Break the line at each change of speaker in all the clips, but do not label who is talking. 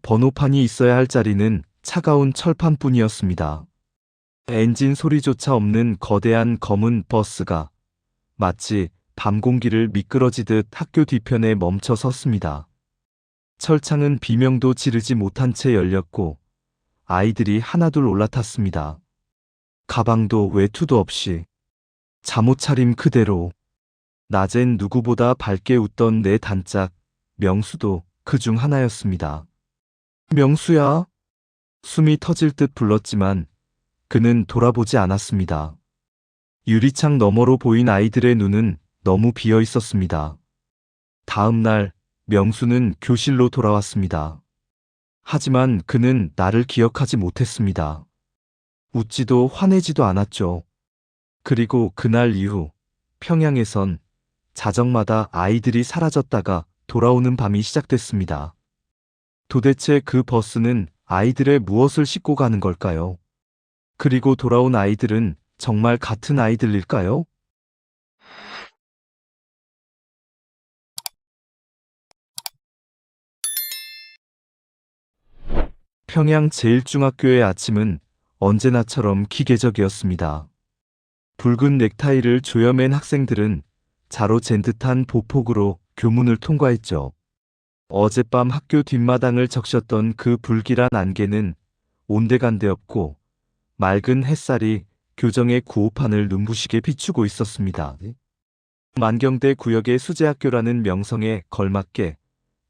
번호판이 있어야 할 자리는 차가운 철판뿐이었습니다. 엔진 소리조차 없는 거대한 검은 버스가 마치 밤 공기를 미끄러지듯 학교 뒤편에 멈춰 섰습니다. 철창은 비명도 지르지 못한 채 열렸고 아이들이 하나둘 올라탔습니다. 가방도 외투도 없이 잠옷 차림 그대로. 낮엔 누구보다 밝게 웃던 내 단짝 명수도 그 중 하나였습니다. 명수야. 숨이 터질 듯 불렀지만 그는 돌아보지 않았습니다. 유리창 너머로 보인 아이들의 눈은 너무 비어 있었습니다. 다음 날 명수는 교실로 돌아왔습니다. 하지만 그는 나를 기억하지 못했습니다. 웃지도 화내지도 않았죠. 그리고 그날 이후 평양에선 자정마다 아이들이 사라졌다가 돌아오는 밤이 시작됐습니다. 도대체 그 버스는 아이들의 무엇을 싣고 가는 걸까요? 그리고 돌아온 아이들은 정말 같은 아이들일까요? 평양 제1중학교의 아침은 언제나처럼 기계적이었습니다. 붉은 넥타이를 조여맨 학생들은 자로 잰 듯한 보폭으로 교문을 통과했죠. 어젯밤 학교 뒷마당을 적셨던 그 불길한 안개는 온데간데 없고 맑은 햇살이 교정의 구호판을 눈부시게 비추고 있었습니다. 만경대 구역의 수제학교라는 명성에 걸맞게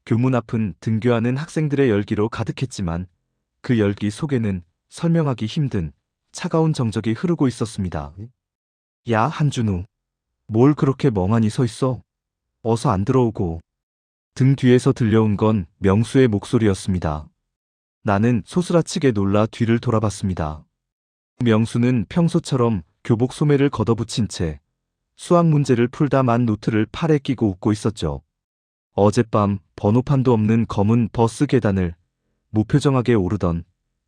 교문 앞은 등교하는 학생들의 열기로 가득했지만 그 열기 속에는 설명하기 힘든 차가운 정적이 흐르고 있었습니다. 야, 한준우. 뭘 그렇게 멍하니 서 있어? 어서 안 들어오고. 등 뒤에서 들려온 건 명수의 목소리였습니다. 나는 소스라치게 놀라 뒤를 돌아봤습니다. 명수는 평소처럼 교복 소매를 걷어붙인 채 수학 문제를 풀다 만 노트를 팔에 끼고 웃고 있었죠. 어젯밤 번호판도 없는 검은 버스 계단을 무표정하게 오르던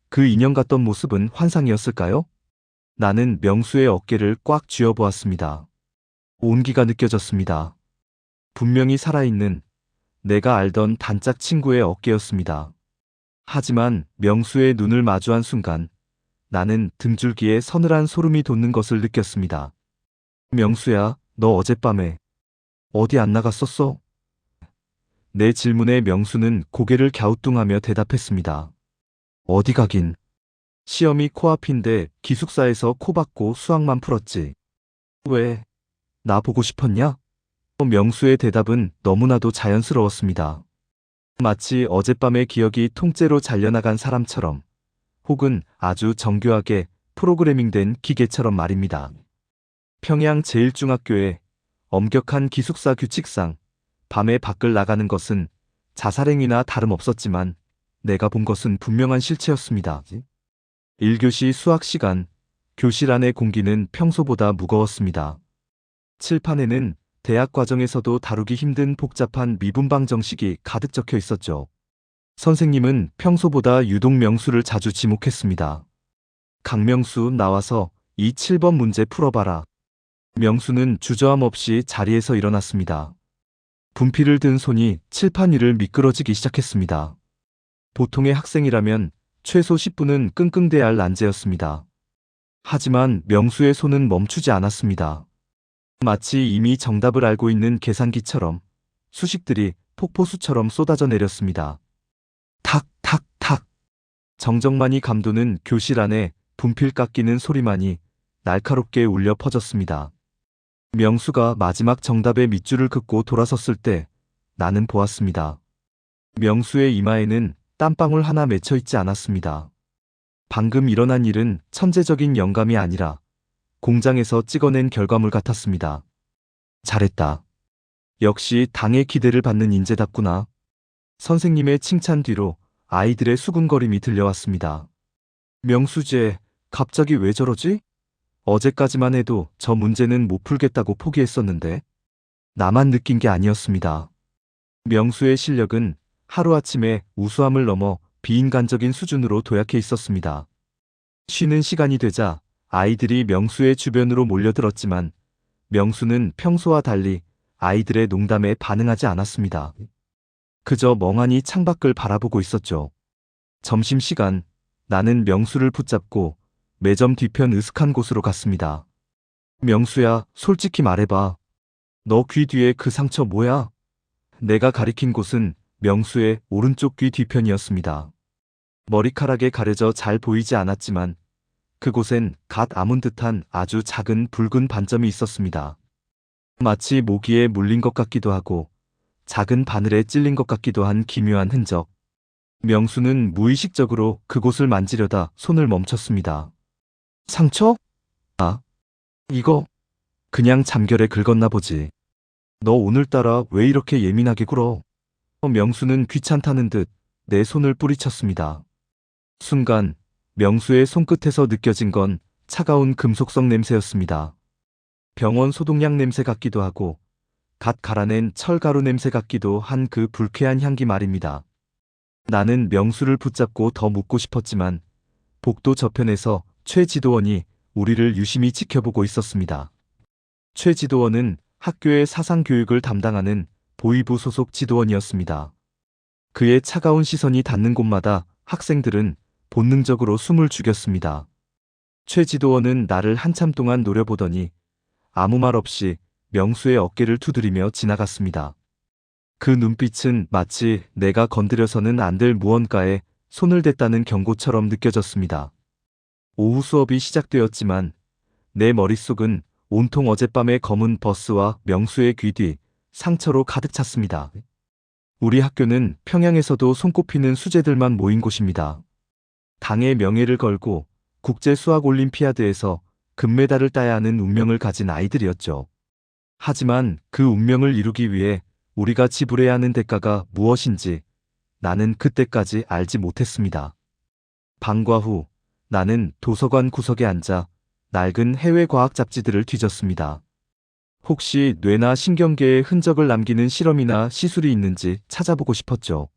그 인형 같던 모습은 환상이었을까요? 나는 명수의 어깨를 꽉 쥐어보았습니다. 온기가 느껴졌습니다. 분명히 살아있는 내가 알던 단짝 친구의 어깨였습니다. 하지만 명수의 눈을 마주한 순간 나는 등줄기에 서늘한 소름이 돋는 것을 느꼈습니다. 명수야, 너 어젯밤에 어디 안 나갔었어? 내 질문에 명수는 고개를 갸우뚱하며 대답했습니다. 어디 가긴. 시험이 코앞인데 기숙사에서 코 박고 수학만 풀었지. 왜? 나 보고 싶었냐? 명수의 대답은 너무나도 자연스러웠습니다. 마치 어젯밤의 기억이 통째로 잘려나간 사람처럼, 혹은 아주 정교하게 프로그래밍된 기계처럼 말입니다. 평양 제1중학교의 엄격한 기숙사 규칙상 밤에 밖을 나가는 것은 자살행위나 다름없었지만 내가 본 것은 분명한 실체였습니다. 1교시 수학 시간, 교실 안의 공기는 평소보다 무거웠습니다. 칠판에는 대학 과정에서도 다루기 힘든 복잡한 미분방 정식이 가득 적혀 있었죠. 선생님은 평소보다 유독 명수를 자주 지목했습니다. 강명수, 나와서 이 7번 문제 풀어봐라. 명수는 주저함 없이 자리에서 일어났습니다. 분필을 든 손이 칠판 위를 미끄러지기 시작했습니다. 보통의 학생이라면 최소 10분은 끙끙대야 할 난제였습니다. 하지만 명수의 손은 멈추지 않았습니다. 마치 이미 정답을 알고 있는 계산기처럼 수식들이 폭포수처럼 쏟아져 내렸습니다. 탁, 탁, 탁. 정적만이 감도는 교실 안에 분필 깎이는 소리만이 날카롭게 울려 퍼졌습니다. 명수가 마지막 정답의 밑줄을 긋고 돌아섰을 때 나는 보았습니다. 명수의 이마에는 땀방울 하나 맺혀 있지 않았습니다. 방금 일어난 일은 천재적인 영감이 아니라 공장에서 찍어낸 결과물 같았습니다. 잘했다. 역시 당의 기대를 받는 인재답구나. 선생님의 칭찬 뒤로 아이들의 수군거림이 들려왔습니다. 명수쟤, 갑자기 왜 저러지? 어제까지만 해도 저 문제는 못 풀겠다고 포기했었는데. 나만 느낀 게 아니었습니다. 명수의 실력은 하루아침에 우수함을 넘어 비인간적인 수준으로 도약해 있었습니다. 쉬는 시간이 되자 아이들이 명수의 주변으로 몰려들었지만 명수는 평소와 달리 아이들의 농담에 반응하지 않았습니다. 그저 멍하니 창밖을 바라보고 있었죠. 점심시간, 나는 명수를 붙잡고 매점 뒤편 으슥한 곳으로 갔습니다. 명수야, 솔직히 말해봐. 너 귀 뒤에 그 상처 뭐야? 내가 가리킨 곳은 명수의 오른쪽 귀 뒤편이었습니다. 머리카락에 가려져 잘 보이지 않았지만 그곳엔 갓 아문 듯한 아주 작은 붉은 반점이 있었습니다. 마치 모기에 물린 것 같기도 하고 작은 바늘에 찔린 것 같기도 한 기묘한 흔적. 명수는 무의식적으로 그곳을 만지려다 손을 멈췄습니다. 상처? 아, 이거 그냥 잠결에 긁었나 보지. 너 오늘따라 왜 이렇게 예민하게 굴어? 명수는 귀찮다는 듯 내 손을 뿌리쳤습니다. 순간 명수의 손끝에서 느껴진 건 차가운 금속성 냄새였습니다. 병원 소독약 냄새 같기도 하고 갓 갈아낸 철가루 냄새 같기도 한 그 불쾌한 향기 말입니다. 나는 명수를 붙잡고 더 묻고 싶었지만 복도 저편에서 최 지도원이 우리를 유심히 지켜보고 있었습니다. 최 지도원은 학교의 사상교육을 담당하는 보위부 소속 지도원이었습니다. 그의 차가운 시선이 닿는 곳마다 학생들은 본능적으로 숨을 죽였습니다. 최 지도원은 나를 한참 동안 노려보더니 아무 말 없이 명수의 어깨를 두드리며 지나갔습니다. 그 눈빛은 마치 내가 건드려서는 안 될 무언가에 손을 댔다는 경고처럼 느껴졌습니다. 오후 수업이 시작되었지만 내 머릿속은 온통 어젯밤의 검은 버스와 명수의 귀 뒤 상처로 가득 찼습니다. 우리 학교는 평양에서도 손꼽히는 수재들만 모인 곳입니다. 당의 명예를 걸고 국제수학올림피아드에서 금메달을 따야 하는 운명을 가진 아이들이었죠. 하지만 그 운명을 이루기 위해 우리가 지불해야 하는 대가가 무엇인지 나는 그때까지 알지 못했습니다. 방과 후 나는 도서관 구석에 앉아 낡은 해외 과학 잡지들을 뒤졌습니다. 혹시 뇌나 신경계에 흔적을 남기는 실험이나 시술이 있는지 찾아보고 싶었죠.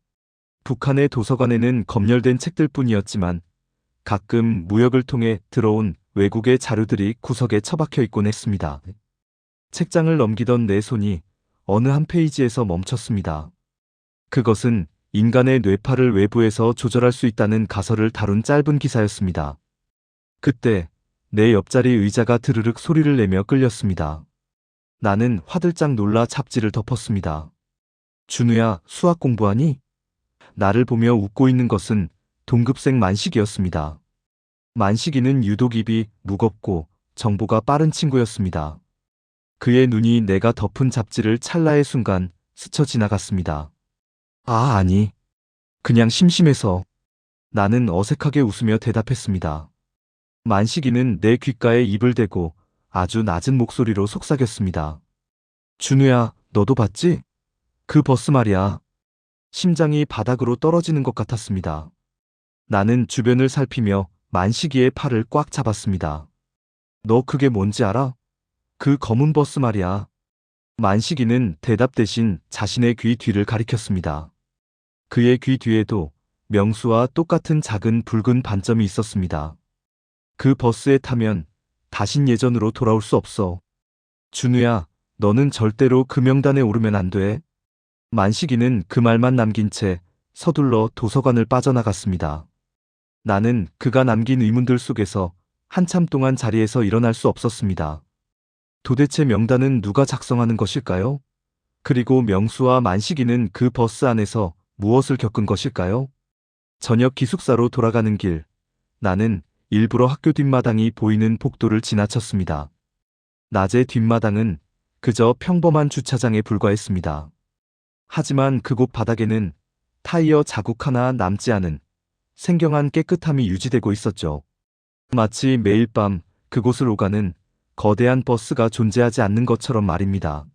북한의 도서관에는 검열된 책들뿐이었지만 가끔 무역을 통해 들어온 외국의 자료들이 구석에 처박혀 있곤 했습니다. 책장을 넘기던 내 손이 어느 한 페이지에서 멈췄습니다. 그것은 인간의 뇌파를 외부에서 조절할 수 있다는 가설을 다룬 짧은 기사였습니다. 그때 내 옆자리 의자가 드르륵 소리를 내며 끌렸습니다. 나는 화들짝 놀라 잡지를 덮었습니다. 준우야, 수학 공부하니? 나를 보며 웃고 있는 것은 동급생 만식이었습니다. 만식이는 유독 입이 무겁고 정보가 빠른 친구였습니다. 그의 눈이 내가 덮은 잡지를 찰나의 순간 스쳐 지나갔습니다. 아, 아니. 그냥 심심해서. 나는 어색하게 웃으며 대답했습니다. 만식이는 내 귓가에 입을 대고 아주 낮은 목소리로 속삭였습니다. 준우야, 너도 봤지? 그 버스 말이야. 심장이 바닥으로 떨어지는 것 같았습니다. 나는 주변을 살피며 만식이의 팔을 꽉 잡았습니다. 너 그게 뭔지 알아? 그 검은 버스 말이야. 만식이는 대답 대신 자신의 귀 뒤를 가리켰습니다. 그의 귀 뒤에도 명수와 똑같은 작은 붉은 반점이 있었습니다. 그 버스에 타면 다신 예전으로 돌아올 수 없어. 준우야, 너는 절대로 그 명단에 오르면 안 돼. 만식이는 그 말만 남긴 채 서둘러 도서관을 빠져나갔습니다. 나는 그가 남긴 의문들 속에서 한참 동안 자리에서 일어날 수 없었습니다. 도대체 명단은 누가 작성하는 것일까요? 그리고 명수와 만식이는 그 버스 안에서 무엇을 겪은 것일까요? 저녁 기숙사로 돌아가는 길, 나는 일부러 학교 뒷마당이 보이는 복도를 지나쳤습니다. 낮의 뒷마당은 그저 평범한 주차장에 불과했습니다. 하지만 그곳 바닥에는 타이어 자국 하나 남지 않은 생경한 깨끗함이 유지되고 있었죠. 마치 매일 밤 그곳을 오가는 거대한 버스가 존재하지 않는 것처럼 말입니다.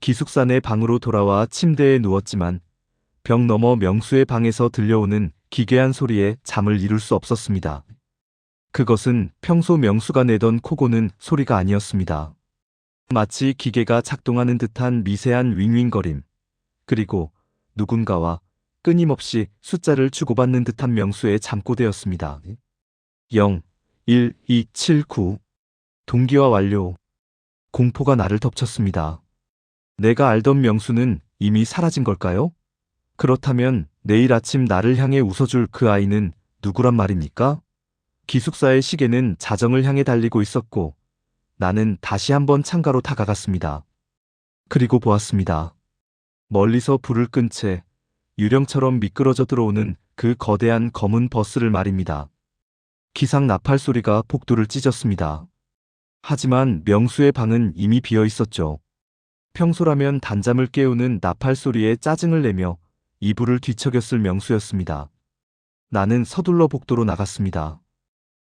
기숙사 내 방으로 돌아와 침대에 누웠지만 벽 너머 명수의 방에서 들려오는 기괴한 소리에 잠을 이룰 수 없었습니다. 그것은 평소 명수가 내던 코 고는 소리가 아니었습니다. 마치 기계가 작동하는 듯한 미세한 윙윙거림, 그리고 누군가와 끊임없이 숫자를 주고받는 듯한 명수의 잠꼬대였습니다. 0, 1, 2, 7, 9. 동기화 완료. 공포가 나를 덮쳤습니다. 내가 알던 명수는 이미 사라진 걸까요? 그렇다면 내일 아침 나를 향해 웃어줄 그 아이는 누구란 말입니까? 기숙사의 시계는 자정을 향해 달리고 있었고 나는 다시 한번 창가로 다가갔습니다. 그리고 보았습니다. 멀리서 불을 끈 채 유령처럼 미끄러져 들어오는 그 거대한 검은 버스를 말입니다. 기상 나팔 소리가 복도를 찢었습니다. 하지만 명수의 방은 이미 비어 있었죠. 평소라면 단잠을 깨우는 나팔 소리에 짜증을 내며 이불을 뒤척였을 명수였습니다. 나는 서둘러 복도로 나갔습니다.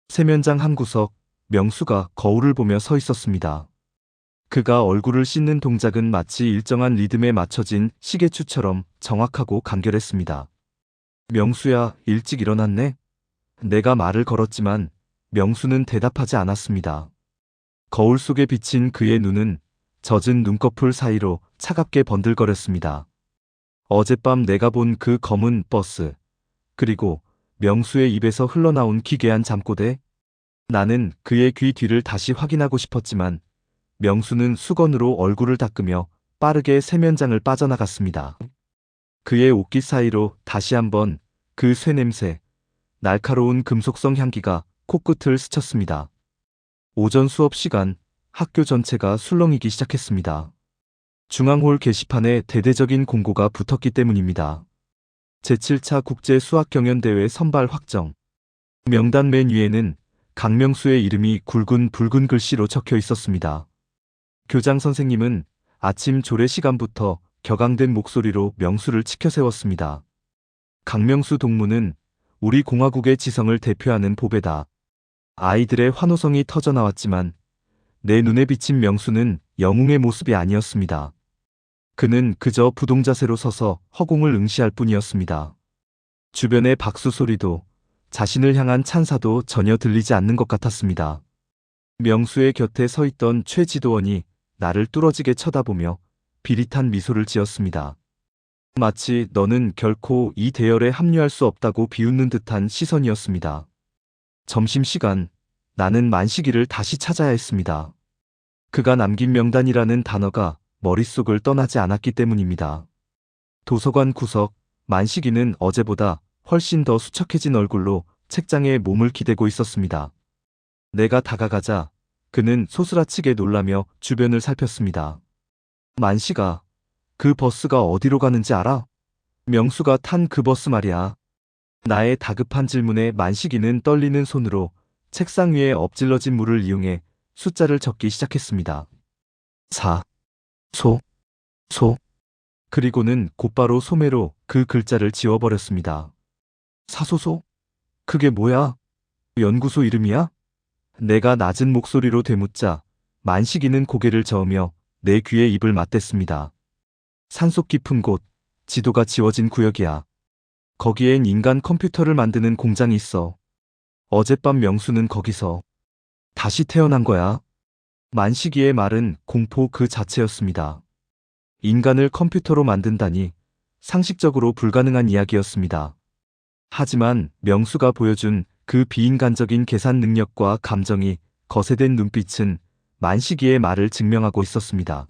세면장 한 구석, 명수가 거울을 보며 서 있었습니다. 그가 얼굴을 씻는 동작은 마치 일정한 리듬에 맞춰진 시계추처럼 정확하고 간결했습니다. 명수야, 일찍 일어났네? 내가 말을 걸었지만 명수는 대답하지 않았습니다. 거울 속에 비친 그의 눈은 젖은 눈꺼풀 사이로 차갑게 번들거렸습니다. 어젯밤 내가 본 그 검은 버스, 그리고 명수의 입에서 흘러나온 기괴한 잠꼬대? 나는 그의 귀 뒤를 다시 확인하고 싶었지만 명수는 수건으로 얼굴을 닦으며 빠르게 세면장을 빠져나갔습니다. 그의 옷깃 사이로 다시 한번 그 쇠냄새, 날카로운 금속성 향기가 코끝을 스쳤습니다. 오전 수업 시간, 학교 전체가 술렁이기 시작했습니다. 중앙홀 게시판에 대대적인 공고가 붙었기 때문입니다. 제7차 국제 수학경연대회 선발 확정. 명단 맨 위에는 강명수의 이름이 굵은 붉은 글씨로 적혀 있었습니다. 교장 선생님은 아침 조례 시간부터 격앙된 목소리로 명수를 치켜 세웠습니다. 강명수 동무는 우리 공화국의 지성을 대표하는 보배다. 아이들의 환호성이 터져나왔지만 내 눈에 비친 명수는 영웅의 모습이 아니었습니다. 그는 그저 부동자세로 서서 허공을 응시할 뿐이었습니다. 주변의 박수 소리도 자신을 향한 찬사도 전혀 들리지 않는 것 같았습니다. 명수의 곁에 서 있던 최 지도원이 나를 뚫어지게 쳐다보며 비릿한 미소를 지었습니다. 마치 너는 결코 이 대열에 합류할 수 없다고 비웃는 듯한 시선이었습니다. 점심시간, 나는 만식이를 다시 찾아야 했습니다. 그가 남긴 명단이라는 단어가 머릿속을 떠나지 않았기 때문입니다. 도서관 구석, 만식이는 어제보다 훨씬 더 수척해진 얼굴로 책장에 몸을 기대고 있었습니다. 내가 다가가자 그는 소스라치게 놀라며 주변을 살폈습니다. 만식아, 그 버스가 어디로 가는지 알아? 명수가 탄 그 버스 말이야. 나의 다급한 질문에 만식이는 떨리는 손으로 책상 위에 엎질러진 물을 이용해 숫자를 적기 시작했습니다. 4, 소. 그리고는 곧바로 소매로 그 글자를 지워버렸습니다. 사소소? 그게 뭐야? 연구소 이름이야? 내가 낮은 목소리로 되묻자 만식이는 고개를 저으며 내 귀에 입을 맞댔습니다. 산속 깊은 곳, 지도가 지워진 구역이야. 거기엔 인간 컴퓨터를 만드는 공장이 있어. 어젯밤 명수는 거기서 다시 태어난 거야. 만식이의 말은 공포 그 자체였습니다. 인간을 컴퓨터로 만든다니 상식적으로 불가능한 이야기였습니다. 하지만 명수가 보여준 그 비인간적인 계산 능력과 감정이 거세된 눈빛은 만식이의 말을 증명하고 있었습니다.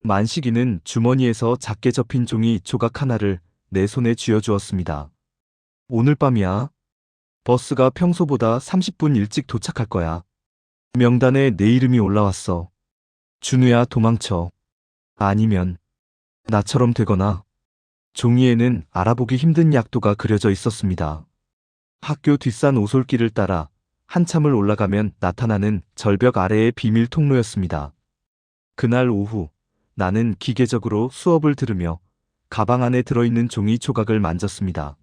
만식이는 주머니에서 작게 접힌 종이 조각 하나를 내 손에 쥐어주었습니다. 오늘 밤이야. 버스가 평소보다 30분 일찍 도착할 거야. 명단에 내 이름이 올라왔어. 준우야, 도망쳐. 아니면 나처럼 되거나. 종이에는 알아보기 힘든 약도가 그려져 있었습니다. 학교 뒷산 오솔길을 따라 한참을 올라가면 나타나는 절벽 아래의 비밀 통로였습니다. 그날 오후 나는 기계적으로 수업을 들으며 가방 안에 들어있는 종이 조각을 만졌습니다.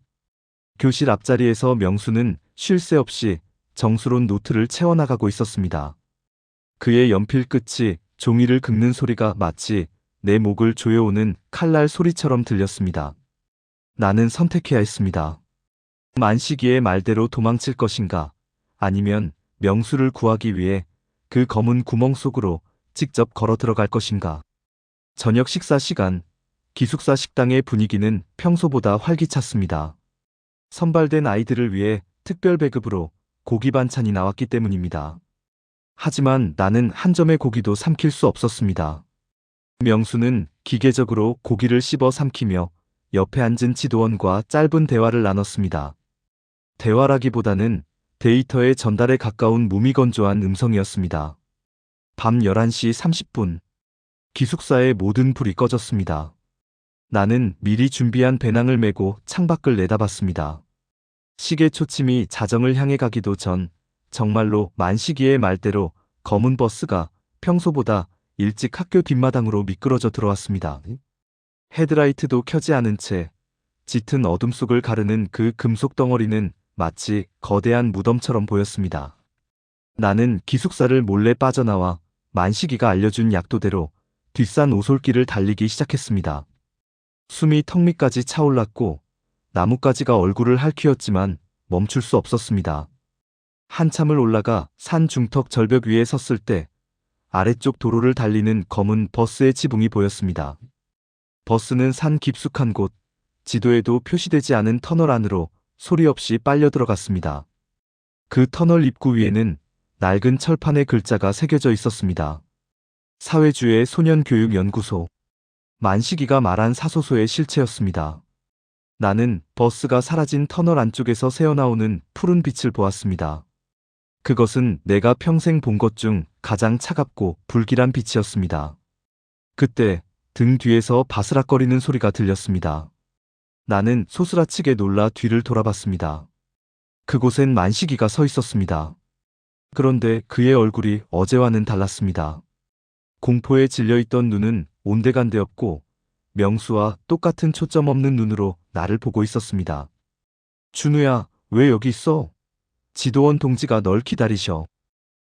교실 앞자리에서 명수는 쉴 새 없이 정수론 노트를 채워나가고 있었습니다. 그의 연필 끝이 종이를 긁는 소리가 마치 내 목을 조여오는 칼날 소리처럼 들렸습니다. 나는 선택해야 했습니다. 만식이의 말대로 도망칠 것인가, 아니면 명수를 구하기 위해 그 검은 구멍 속으로 직접 걸어 들어갈 것인가. 저녁 식사 시간, 기숙사 식당의 분위기는 평소보다 활기찼습니다. 선발된 아이들을 위해 특별 배급으로 고기 반찬이 나왔기 때문입니다. 하지만 나는 한 점의 고기도 삼킬 수 없었습니다. 명수는 기계적으로 고기를 씹어 삼키며 옆에 앉은 지도원과 짧은 대화를 나눴습니다. 대화라기보다는 데이터의 전달에 가까운 무미건조한 음성이었습니다. 밤 11시 30분. 기숙사의 모든 불이 꺼졌습니다. 나는 미리 준비한 배낭을 메고 창밖을 내다봤습니다. 시계 초침이 자정을 향해 가기도 전 정말로 만식이의 말대로 검은 버스가 평소보다 일찍 학교 뒷마당으로 미끄러져 들어왔습니다. 헤드라이트도 켜지 않은 채 짙은 어둠 속을 가르는 그 금속 덩어리는 마치 거대한 무덤처럼 보였습니다. 나는 기숙사를 몰래 빠져나와 만식이가 알려준 약도대로 뒷산 오솔길을 달리기 시작했습니다. 숨이 턱 밑까지 차올랐고 나뭇가지가 얼굴을 핥히었지만 멈출 수 없었습니다. 한참을 올라가 산 중턱 절벽 위에 섰을 때 아래쪽 도로를 달리는 검은 버스의 지붕이 보였습니다. 버스는 산 깊숙한 곳, 지도에도 표시되지 않은 터널 안으로 소리 없이 빨려 들어갔습니다. 그 터널 입구 위에는 낡은 철판에 글자가 새겨져 있었습니다. 사회주의 소년교육연구소. 만식이가 말한 사소소의 실체였습니다. 나는 버스가 사라진 터널 안쪽에서 새어나오는 푸른 빛을 보았습니다. 그것은 내가 평생 본 것 중 가장 차갑고 불길한 빛이었습니다. 그때 등 뒤에서 바스락거리는 소리가 들렸습니다. 나는 소스라치게 놀라 뒤를 돌아봤습니다. 그곳엔 만식이가 서 있었습니다. 그런데 그의 얼굴이 어제와는 달랐습니다. 공포에 질려있던 눈은 온데간데없고 명수와 똑같은 초점 없는 눈으로 나를 보고 있었습니다. 준우야, 왜 여기 있어? 지도원 동지가 널 기다리셔.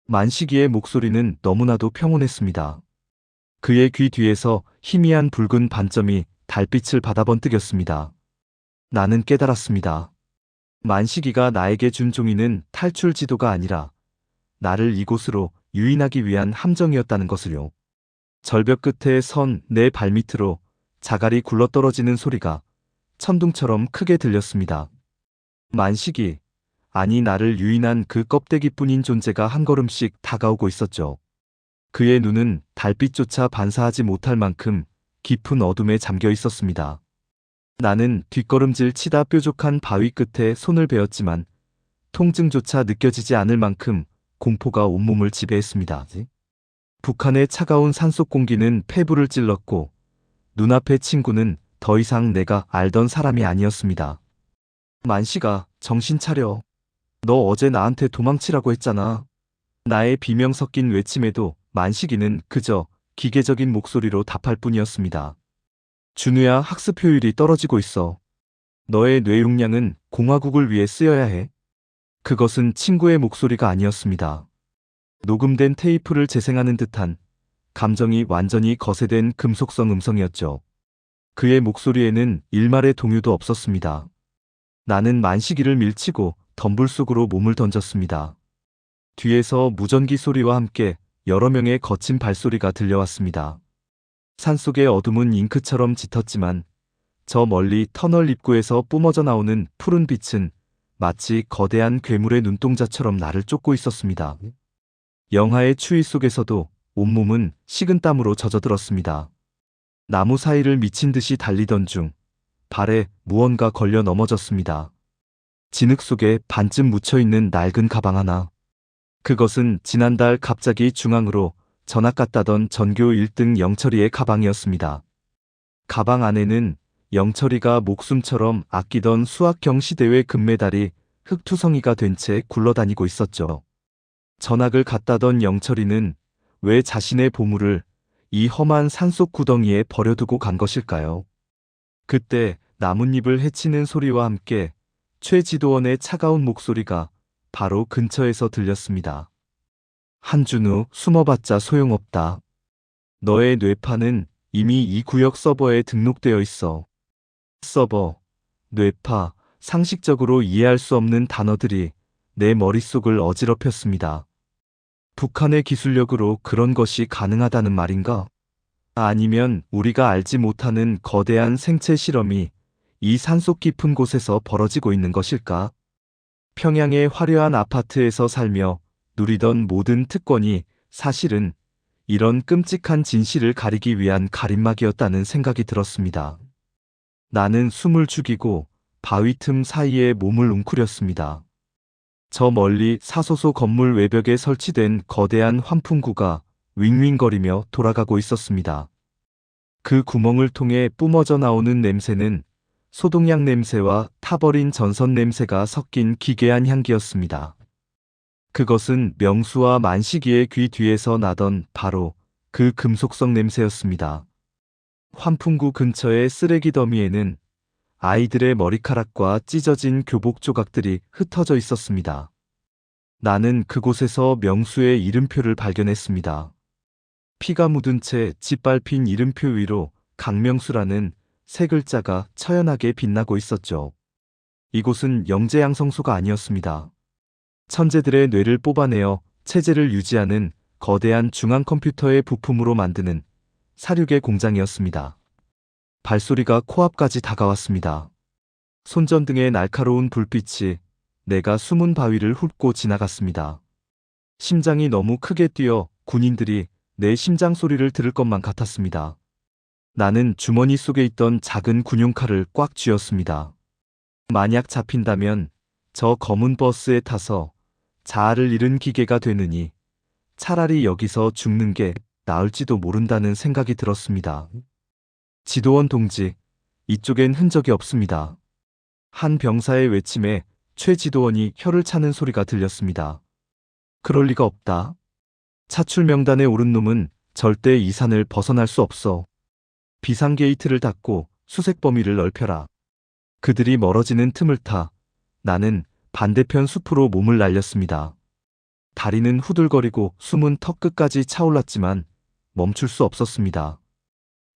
만식이의 목소리는 너무나도 평온했습니다. 그의 귀 뒤에서 희미한 붉은 반점이 달빛을 받아번뜩였습니다. 나는 깨달았습니다. 만식이가 나에게 준 종이는 탈출 지도가 아니라 나를 이곳으로 유인하기 위한 함정이었다는 것을요. 절벽 끝에 선 내 발밑으로 자갈이 굴러떨어지는 소리가 천둥처럼 크게 들렸습니다. 만식이, 아니 나를 유인한 그 껍데기뿐인 존재가 한 걸음씩 다가오고 있었죠. 그의 눈은 달빛조차 반사하지 못할 만큼 깊은 어둠에 잠겨 있었습니다. 나는 뒷걸음질 치다 뾰족한 바위 끝에 손을 베었지만 통증조차 느껴지지 않을 만큼 공포가 온몸을 지배했습니다. 북한의 차가운 산속 공기는 폐부를 찔렀고 눈앞의 친구는 더 이상 내가 알던 사람이 아니었습니다. 만식아, 정신 차려. 너 어제 나한테 도망치라고 했잖아. 나의 비명 섞인 외침에도 만식이는 그저 기계적인 목소리로 답할 뿐이었습니다. 준우야, 학습 효율이 떨어지고 있어. 너의 뇌용량은 공화국을 위해 쓰여야 해. 그것은 친구의 목소리가 아니었습니다. 녹음된 테이프를 재생하는 듯한 감정이 완전히 거세된 금속성 음성이었죠. 그의 목소리에는 일말의 동요도 없었습니다. 나는 만식이를 밀치고 덤불 속으로 몸을 던졌습니다. 뒤에서 무전기 소리와 함께 여러 명의 거친 발소리가 들려왔습니다. 산속의 어둠은 잉크처럼 짙었지만 저 멀리 터널 입구에서 뿜어져 나오는 푸른 빛은 마치 거대한 괴물의 눈동자처럼 나를 쫓고 있었습니다. 영하의 추위 속에서도 온몸은 식은땀으로 젖어들었습니다. 나무 사이를 미친 듯이 달리던 중 발에 무언가 걸려 넘어졌습니다. 진흙 속에 반쯤 묻혀있는 낡은 가방 하나. 그것은 지난달 갑자기 중앙으로 전학 갔다던 전교 1등 영철이의 가방이었습니다. 가방 안에는 영철이가 목숨처럼 아끼던 수학 경시대회 금메달이 흙투성이가 된 채 굴러다니고 있었죠. 전학을 갔다던 영철이는 왜 자신의 보물을 이 험한 산속 구덩이에 버려두고 간 것일까요? 그때 나뭇잎을 헤치는 소리와 함께 최 지도원의 차가운 목소리가 바로 근처에서 들렸습니다. 한준우, 숨어봤자 소용없다. 너의 뇌파는 이미 이 구역 서버에 등록되어 있어. 서버, 뇌파, 상식적으로 이해할 수 없는 단어들이 내 머릿속을 어지럽혔습니다. 북한의 기술력으로 그런 것이 가능하다는 말인가? 아니면 우리가 알지 못하는 거대한 생체 실험이 이 산속 깊은 곳에서 벌어지고 있는 것일까? 평양의 화려한 아파트에서 살며 누리던 모든 특권이 사실은 이런 끔찍한 진실을 가리기 위한 가림막이었다는 생각이 들었습니다. 나는 숨을 죽이고 바위 틈 사이에 몸을 웅크렸습니다. 저 멀리 사소소 건물 외벽에 설치된 거대한 환풍구가 윙윙거리며 돌아가고 있었습니다. 그 구멍을 통해 뿜어져 나오는 냄새는 소독약 냄새와 타버린 전선 냄새가 섞인 기괴한 향기였습니다. 그것은 명수와 만식이의 귀 뒤에서 나던 바로 그 금속성 냄새였습니다. 환풍구 근처의 쓰레기 더미에는 아이들의 머리카락과 찢어진 교복 조각들이 흩어져 있었습니다. 나는 그곳에서 명수의 이름표를 발견했습니다. 피가 묻은 채 짓밟힌 이름표 위로 강명수라는 세 글자가 처연하게 빛나고 있었죠. 이곳은 영재양성소가 아니었습니다. 천재들의 뇌를 뽑아내어 체제를 유지하는 거대한 중앙 컴퓨터의 부품으로 만드는 사륙의 공장이었습니다. 발소리가 코앞까지 다가왔습니다. 손전등의 날카로운 불빛이 내가 숨은 바위를 훑고 지나갔습니다. 심장이 너무 크게 뛰어 군인들이 내 심장 소리를 들을 것만 같았습니다. 나는 주머니 속에 있던 작은 군용칼을 꽉 쥐었습니다. 만약 잡힌다면 저 검은 버스에 타서 자아를 잃은 기계가 되느니 차라리 여기서 죽는 게 나을지도 모른다는 생각이 들었습니다. 지도원 동지, 이쪽엔 흔적이 없습니다. 한 병사의 외침에 최 지도원이 혀를 차는 소리가 들렸습니다. 그럴 리가 없다. 차출 명단에 오른 놈은 절대 이 산을 벗어날 수 없어. 비상 게이트를 닫고 수색 범위를 넓혀라. 그들이 멀어지는 틈을 타 나는 반대편 숲으로 몸을 날렸습니다. 다리는 후들거리고 숨은 턱 끝까지 차올랐지만 멈출 수 없었습니다.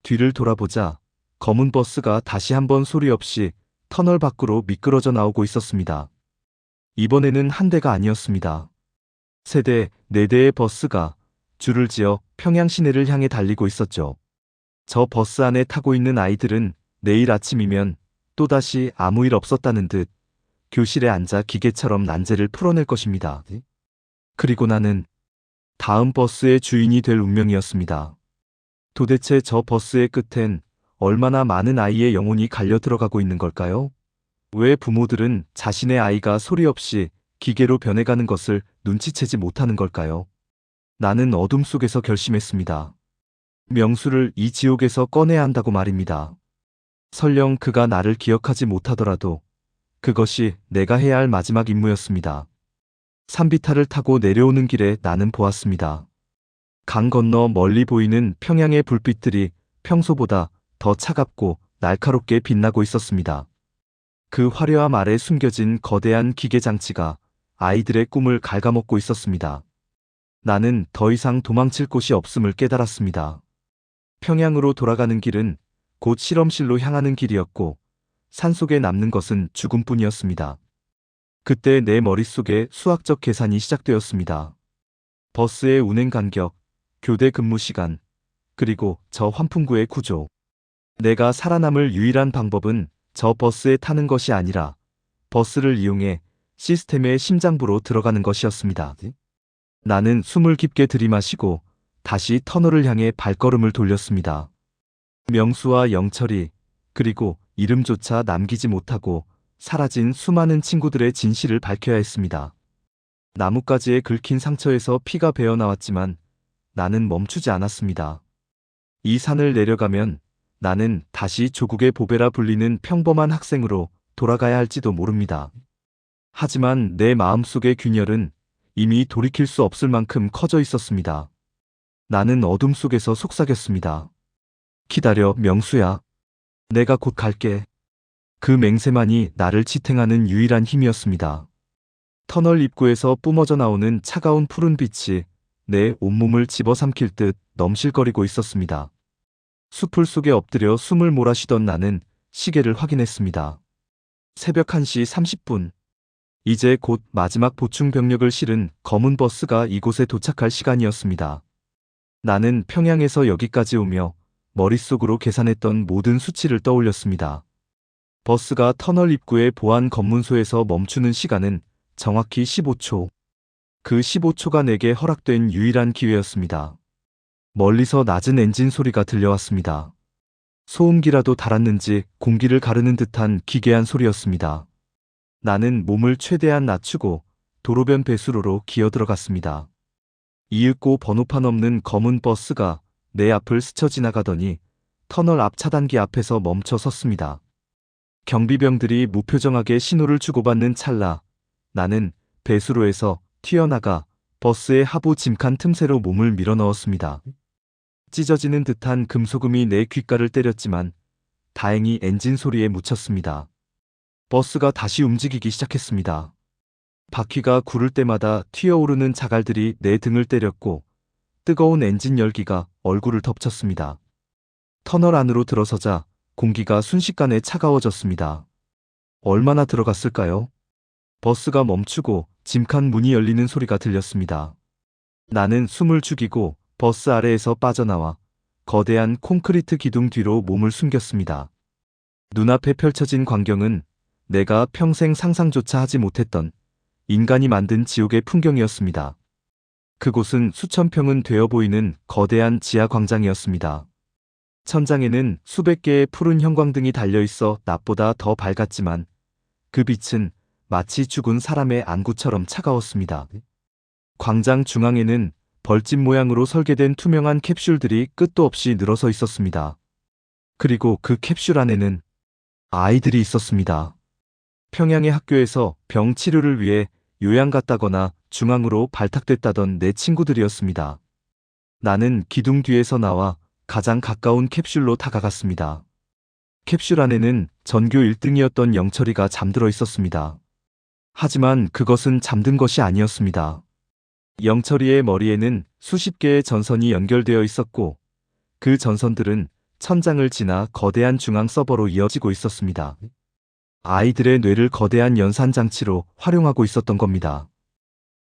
뒤를 돌아보자 검은 버스가 다시 한번 소리 없이 터널 밖으로 미끄러져 나오고 있었습니다. 이번에는 한 대가 아니었습니다. 세 대, 네 대의 버스가 줄을 지어 평양 시내를 향해 달리고 있었죠. 저 버스 안에 타고 있는 아이들은 내일 아침이면 또다시 아무 일 없었다는 듯 교실에 앉아 기계처럼 난제를 풀어낼 것입니다. 그리고 나는 다음 버스의 주인이 될 운명이었습니다. 도대체 저 버스의 끝엔 얼마나 많은 아이의 영혼이 갈려 들어가고 있는 걸까요? 왜 부모들은 자신의 아이가 소리 없이 기계로 변해가는 것을 눈치채지 못하는 걸까요? 나는 어둠 속에서 결심했습니다. 명수를 이 지옥에서 꺼내야 한다고 말입니다. 설령 그가 나를 기억하지 못하더라도 그것이 내가 해야 할 마지막 임무였습니다. 산비탈을 타고 내려오는 길에 나는 보았습니다. 강 건너 멀리 보이는 평양의 불빛들이 평소보다 더 차갑고 날카롭게 빛나고 있었습니다. 그 화려함 아래 숨겨진 거대한 기계 장치가 아이들의 꿈을 갉아먹고 있었습니다. 나는 더 이상 도망칠 곳이 없음을 깨달았습니다. 평양으로 돌아가는 길은 곧 실험실로 향하는 길이었고 산속에 남는 것은 죽음뿐이었습니다. 그때 내 머릿속에 수학적 계산이 시작되었습니다. 버스의 운행 간격, 교대 근무 시간, 그리고 저 환풍구의 구조. 내가 살아남을 유일한 방법은 저 버스에 타는 것이 아니라 버스를 이용해 시스템의 심장부로 들어가는 것이었습니다. 나는 숨을 깊게 들이마시고 다시 터널을 향해 발걸음을 돌렸습니다. 명수와 영철이 그리고 이름조차 남기지 못하고 사라진 수많은 친구들의 진실을 밝혀야 했습니다. 나뭇가지에 긁힌 상처에서 피가 배어나왔지만 나는 멈추지 않았습니다. 이 산을 내려가면 나는 다시 조국의 보배라 불리는 평범한 학생으로 돌아가야 할지도 모릅니다. 하지만 내 마음속의 균열은 이미 돌이킬 수 없을 만큼 커져 있었습니다. 나는 어둠 속에서 속삭였습니다. 기다려, 명수야. 내가 곧 갈게. 그 맹세만이 나를 지탱하는 유일한 힘이었습니다. 터널 입구에서 뿜어져 나오는 차가운 푸른 빛이 내 온몸을 집어삼킬 듯 넘실거리고 있었습니다. 수풀 속에 엎드려 숨을 몰아쉬던 나는 시계를 확인했습니다. 새벽 1시 30분. 이제 곧 마지막 보충 병력을 실은 검은 버스가 이곳에 도착할 시간이었습니다. 나는 평양에서 여기까지 오며 머릿속으로 계산했던 모든 수치를 떠올렸습니다. 버스가 터널 입구의 보안 검문소에서 멈추는 시간은 정확히 15초. 그 15초가 내게 허락된 유일한 기회였습니다. 멀리서 낮은 엔진 소리가 들려왔습니다. 소음기라도 달았는지 공기를 가르는 듯한 기괴한 소리였습니다. 나는 몸을 최대한 낮추고 도로변 배수로로 기어들어갔습니다. 이윽고 번호판 없는 검은 버스가 내 앞을 스쳐 지나가더니 터널 앞 차단기 앞에서 멈춰 섰습니다. 경비병들이 무표정하게 신호를 주고받는 찰나 나는 배수로에서 튀어나가 버스의 하부 짐칸 틈새로 몸을 밀어넣었습니다. 찢어지는 듯한 금소금이 내 귓가를 때렸지만 다행히 엔진 소리에 묻혔습니다. 버스가 다시 움직이기 시작했습니다. 바퀴가 구를 때마다 튀어오르는 자갈들이 내 등을 때렸고 뜨거운 엔진 열기가 얼굴을 덮쳤습니다. 터널 안으로 들어서자 공기가 순식간에 차가워졌습니다. 얼마나 들어갔을까요? 버스가 멈추고 짐칸 문이 열리는 소리가 들렸습니다. 나는 숨을 죽이고 버스 아래에서 빠져나와 거대한 콘크리트 기둥 뒤로 몸을 숨겼습니다. 눈앞에 펼쳐진 광경은 내가 평생 상상조차 하지 못했던 인간이 만든 지옥의 풍경이었습니다. 그곳은 수천 평은 되어 보이는 거대한 지하 광장이었습니다. 천장에는 수백 개의 푸른 형광등이 달려있어 낮보다 더 밝았지만 그 빛은 마치 죽은 사람의 안구처럼 차가웠습니다. 광장 중앙에는 벌집 모양으로 설계된 투명한 캡슐들이 끝도 없이 늘어서 있었습니다. 그리고 그 캡슐 안에는 아이들이 있었습니다. 평양의 학교에서 병 치료를 위해 요양 갔다거나 중앙으로 발탁됐다던 내 친구들이었습니다. 나는 기둥 뒤에서 나와 가장 가까운 캡슐로 다가갔습니다. 캡슐 안에는 전교 1등이었던 영철이가 잠들어 있었습니다. 하지만 그것은 잠든 것이 아니었습니다. 영철이의 머리에는 수십 개의 전선이 연결되어 있었고 그 전선들은 천장을 지나 거대한 중앙 서버로 이어지고 있었습니다. 아이들의 뇌를 거대한 연산장치로 활용하고 있었던 겁니다.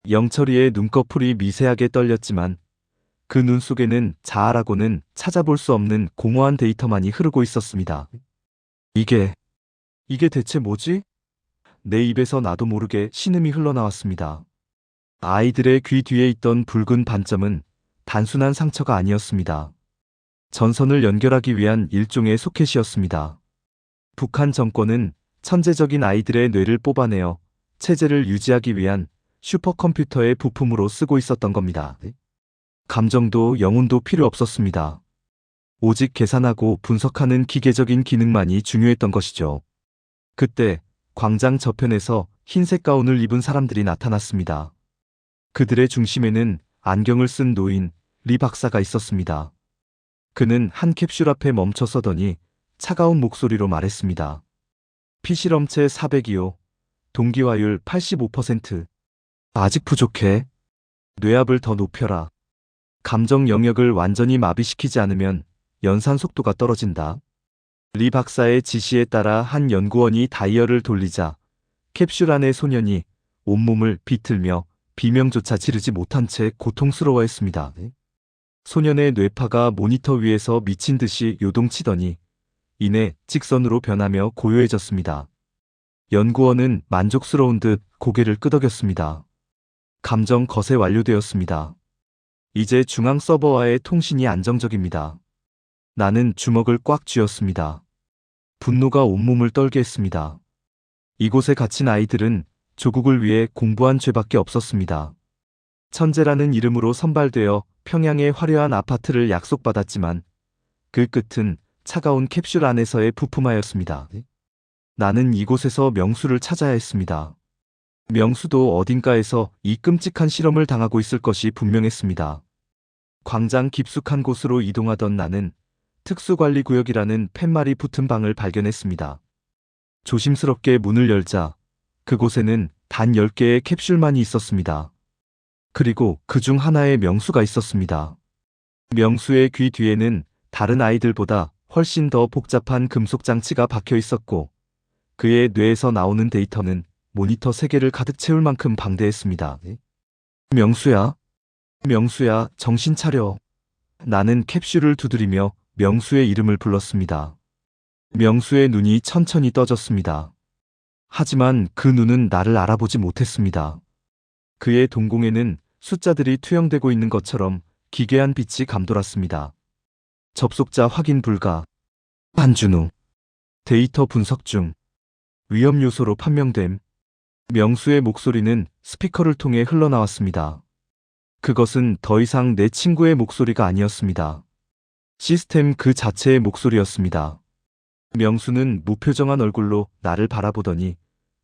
영철이의 눈꺼풀이 미세하게 떨렸지만 그 눈 속에는 자아라고는 찾아볼 수 없는 공허한 데이터만이 흐르고 있었습니다. 이게 대체 뭐지? 내 입에서 나도 모르게 신음이 흘러나왔습니다. 아이들의 귀 뒤에 있던 붉은 반점은 단순한 상처가 아니었습니다. 전선을 연결하기 위한 일종의 소켓이었습니다. 북한 정권은 천재적인 아이들의 뇌를 뽑아내어 체제를 유지하기 위한 슈퍼컴퓨터의 부품으로 쓰고 있었던 겁니다. 감정도 영혼도 필요 없었습니다. 오직 계산하고 분석하는 기계적인 기능만이 중요했던 것이죠. 그때 광장 저편에서 흰색 가운을 입은 사람들이 나타났습니다. 그들의 중심에는 안경을 쓴 노인 리 박사가 있었습니다. 그는 한 캡슐 앞에 멈춰 서더니 차가운 목소리로 말했습니다. 피실험체 402호, 동기화율 85%. 아직 부족해. 뇌압을 더 높여라. 감정 영역을 완전히 마비시키지 않으면 연산 속도가 떨어진다. 리 박사의 지시에 따라 한 연구원이 다이얼을 돌리자 캡슐 안의 소년이 온몸을 비틀며 비명조차 지르지 못한 채 고통스러워했습니다. 소년의 뇌파가 모니터 위에서 미친 듯이 요동치더니 이내 직선으로 변하며 고요해졌습니다. 연구원은 만족스러운 듯 고개를 끄덕였습니다. 감정 거세 완료되었습니다. 이제 중앙 서버와의 통신이 안정적입니다. 나는 주먹을 꽉 쥐었습니다. 분노가 온몸을 떨게 했습니다. 이곳에 갇힌 아이들은 조국을 위해 공부한 죄밖에 없었습니다. 천재라는 이름으로 선발되어 평양의 화려한 아파트를 약속받았지만 그 끝은 차가운 캡슐 안에서의 부품하였습니다. 나는 이곳에서 명수를 찾아야 했습니다. 명수도 어딘가에서 이 끔찍한 실험을 당하고 있을 것이 분명했습니다. 광장 깊숙한 곳으로 이동하던 나는 특수관리구역이라는 팻말이 붙은 방을 발견했습니다. 조심스럽게 문을 열자 그곳에는 단 10개의 캡슐만이 있었습니다. 그리고 그중 하나에 명수가 있었습니다. 명수의 귀 뒤에는 다른 아이들보다 훨씬 더 복잡한 금속 장치가 박혀 있었고 그의 뇌에서 나오는 데이터는 모니터 3개를 가득 채울 만큼 방대했습니다. 명수야, 명수야, 정신 차려. 나는 캡슐을 두드리며 명수의 이름을 불렀습니다. 명수의 눈이 천천히 떠졌습니다. 하지만 그 눈은 나를 알아보지 못했습니다. 그의 동공에는 숫자들이 투영되고 있는 것처럼 기괴한 빛이 감돌았습니다. 접속자 확인 불가. 한준우. 데이터 분석 중. 위험 요소로 판명됨. 명수의 목소리는 스피커를 통해 흘러나왔습니다. 그것은 더 이상 내 친구의 목소리가 아니었습니다. 시스템 그 자체의 목소리였습니다. 명수는 무표정한 얼굴로 나를 바라보더니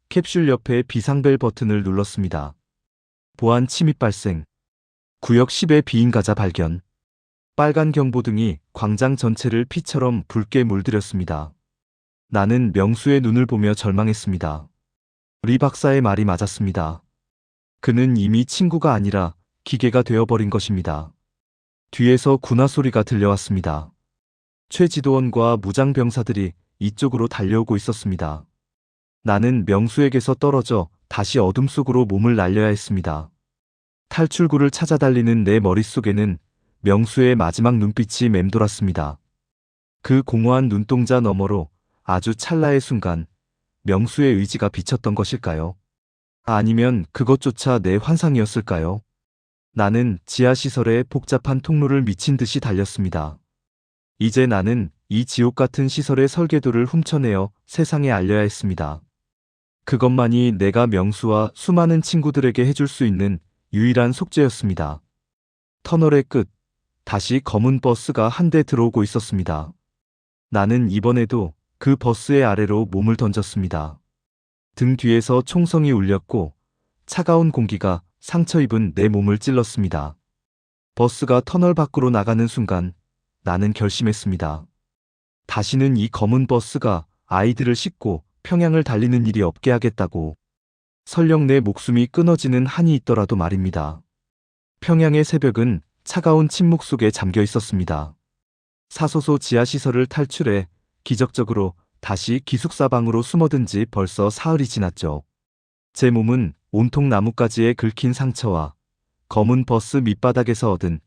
캡슐 옆에 비상벨 버튼을 눌렀습니다. 보안 침입 발생. 구역 10의 비인 가자 발견. 빨간 경보등이 광장 전체를 피처럼 붉게 물들였습니다. 나는 명수의 눈을 보며 절망했습니다. 리 박사의 말이 맞았습니다. 그는 이미 친구가 아니라 기계가 되어버린 것입니다. 뒤에서 군화 소리가 들려왔습니다. 최지도원과 무장병사들이 이쪽으로 달려오고 있었습니다. 나는 명수에게서 떨어져 다시 어둠 속으로 몸을 날려야 했습니다. 탈출구를 찾아 달리는 내 머릿속에는 명수의 마지막 눈빛이 맴돌았습니다. 그 공허한 눈동자 너머로 아주 찰나의 순간 명수의 의지가 비쳤던 것일까요? 아니면 그것조차 내 환상이었을까요? 나는 지하시설의 복잡한 통로를 미친 듯이 달렸습니다. 이제 나는 이 지옥 같은 시설의 설계도를 훔쳐내어 세상에 알려야 했습니다. 그것만이 내가 명수와 수많은 친구들에게 해줄 수 있는 유일한 속죄였습니다. 터널의 끝, 다시 검은 버스가 한 대 들어오고 있었습니다. 나는 이번에도 그 버스의 아래로 몸을 던졌습니다. 등 뒤에서 총성이 울렸고 차가운 공기가 상처 입은 내 몸을 찔렀습니다. 버스가 터널 밖으로 나가는 순간 나는 결심했습니다. 다시는 이 검은 버스가 아이들을 싣고 평양을 달리는 일이 없게 하겠다고. 설령 내 목숨이 끊어지는 한이 있더라도 말입니다. 평양의 새벽은 차가운 침묵 속에 잠겨 있었습니다. 사소소 지하시설을 탈출해 기적적으로 다시 기숙사방으로 숨어든 지 벌써 사흘이 지났죠. 제 몸은 온통 나뭇가지에 긁힌 상처와 검은 버스 밑바닥에서 얻은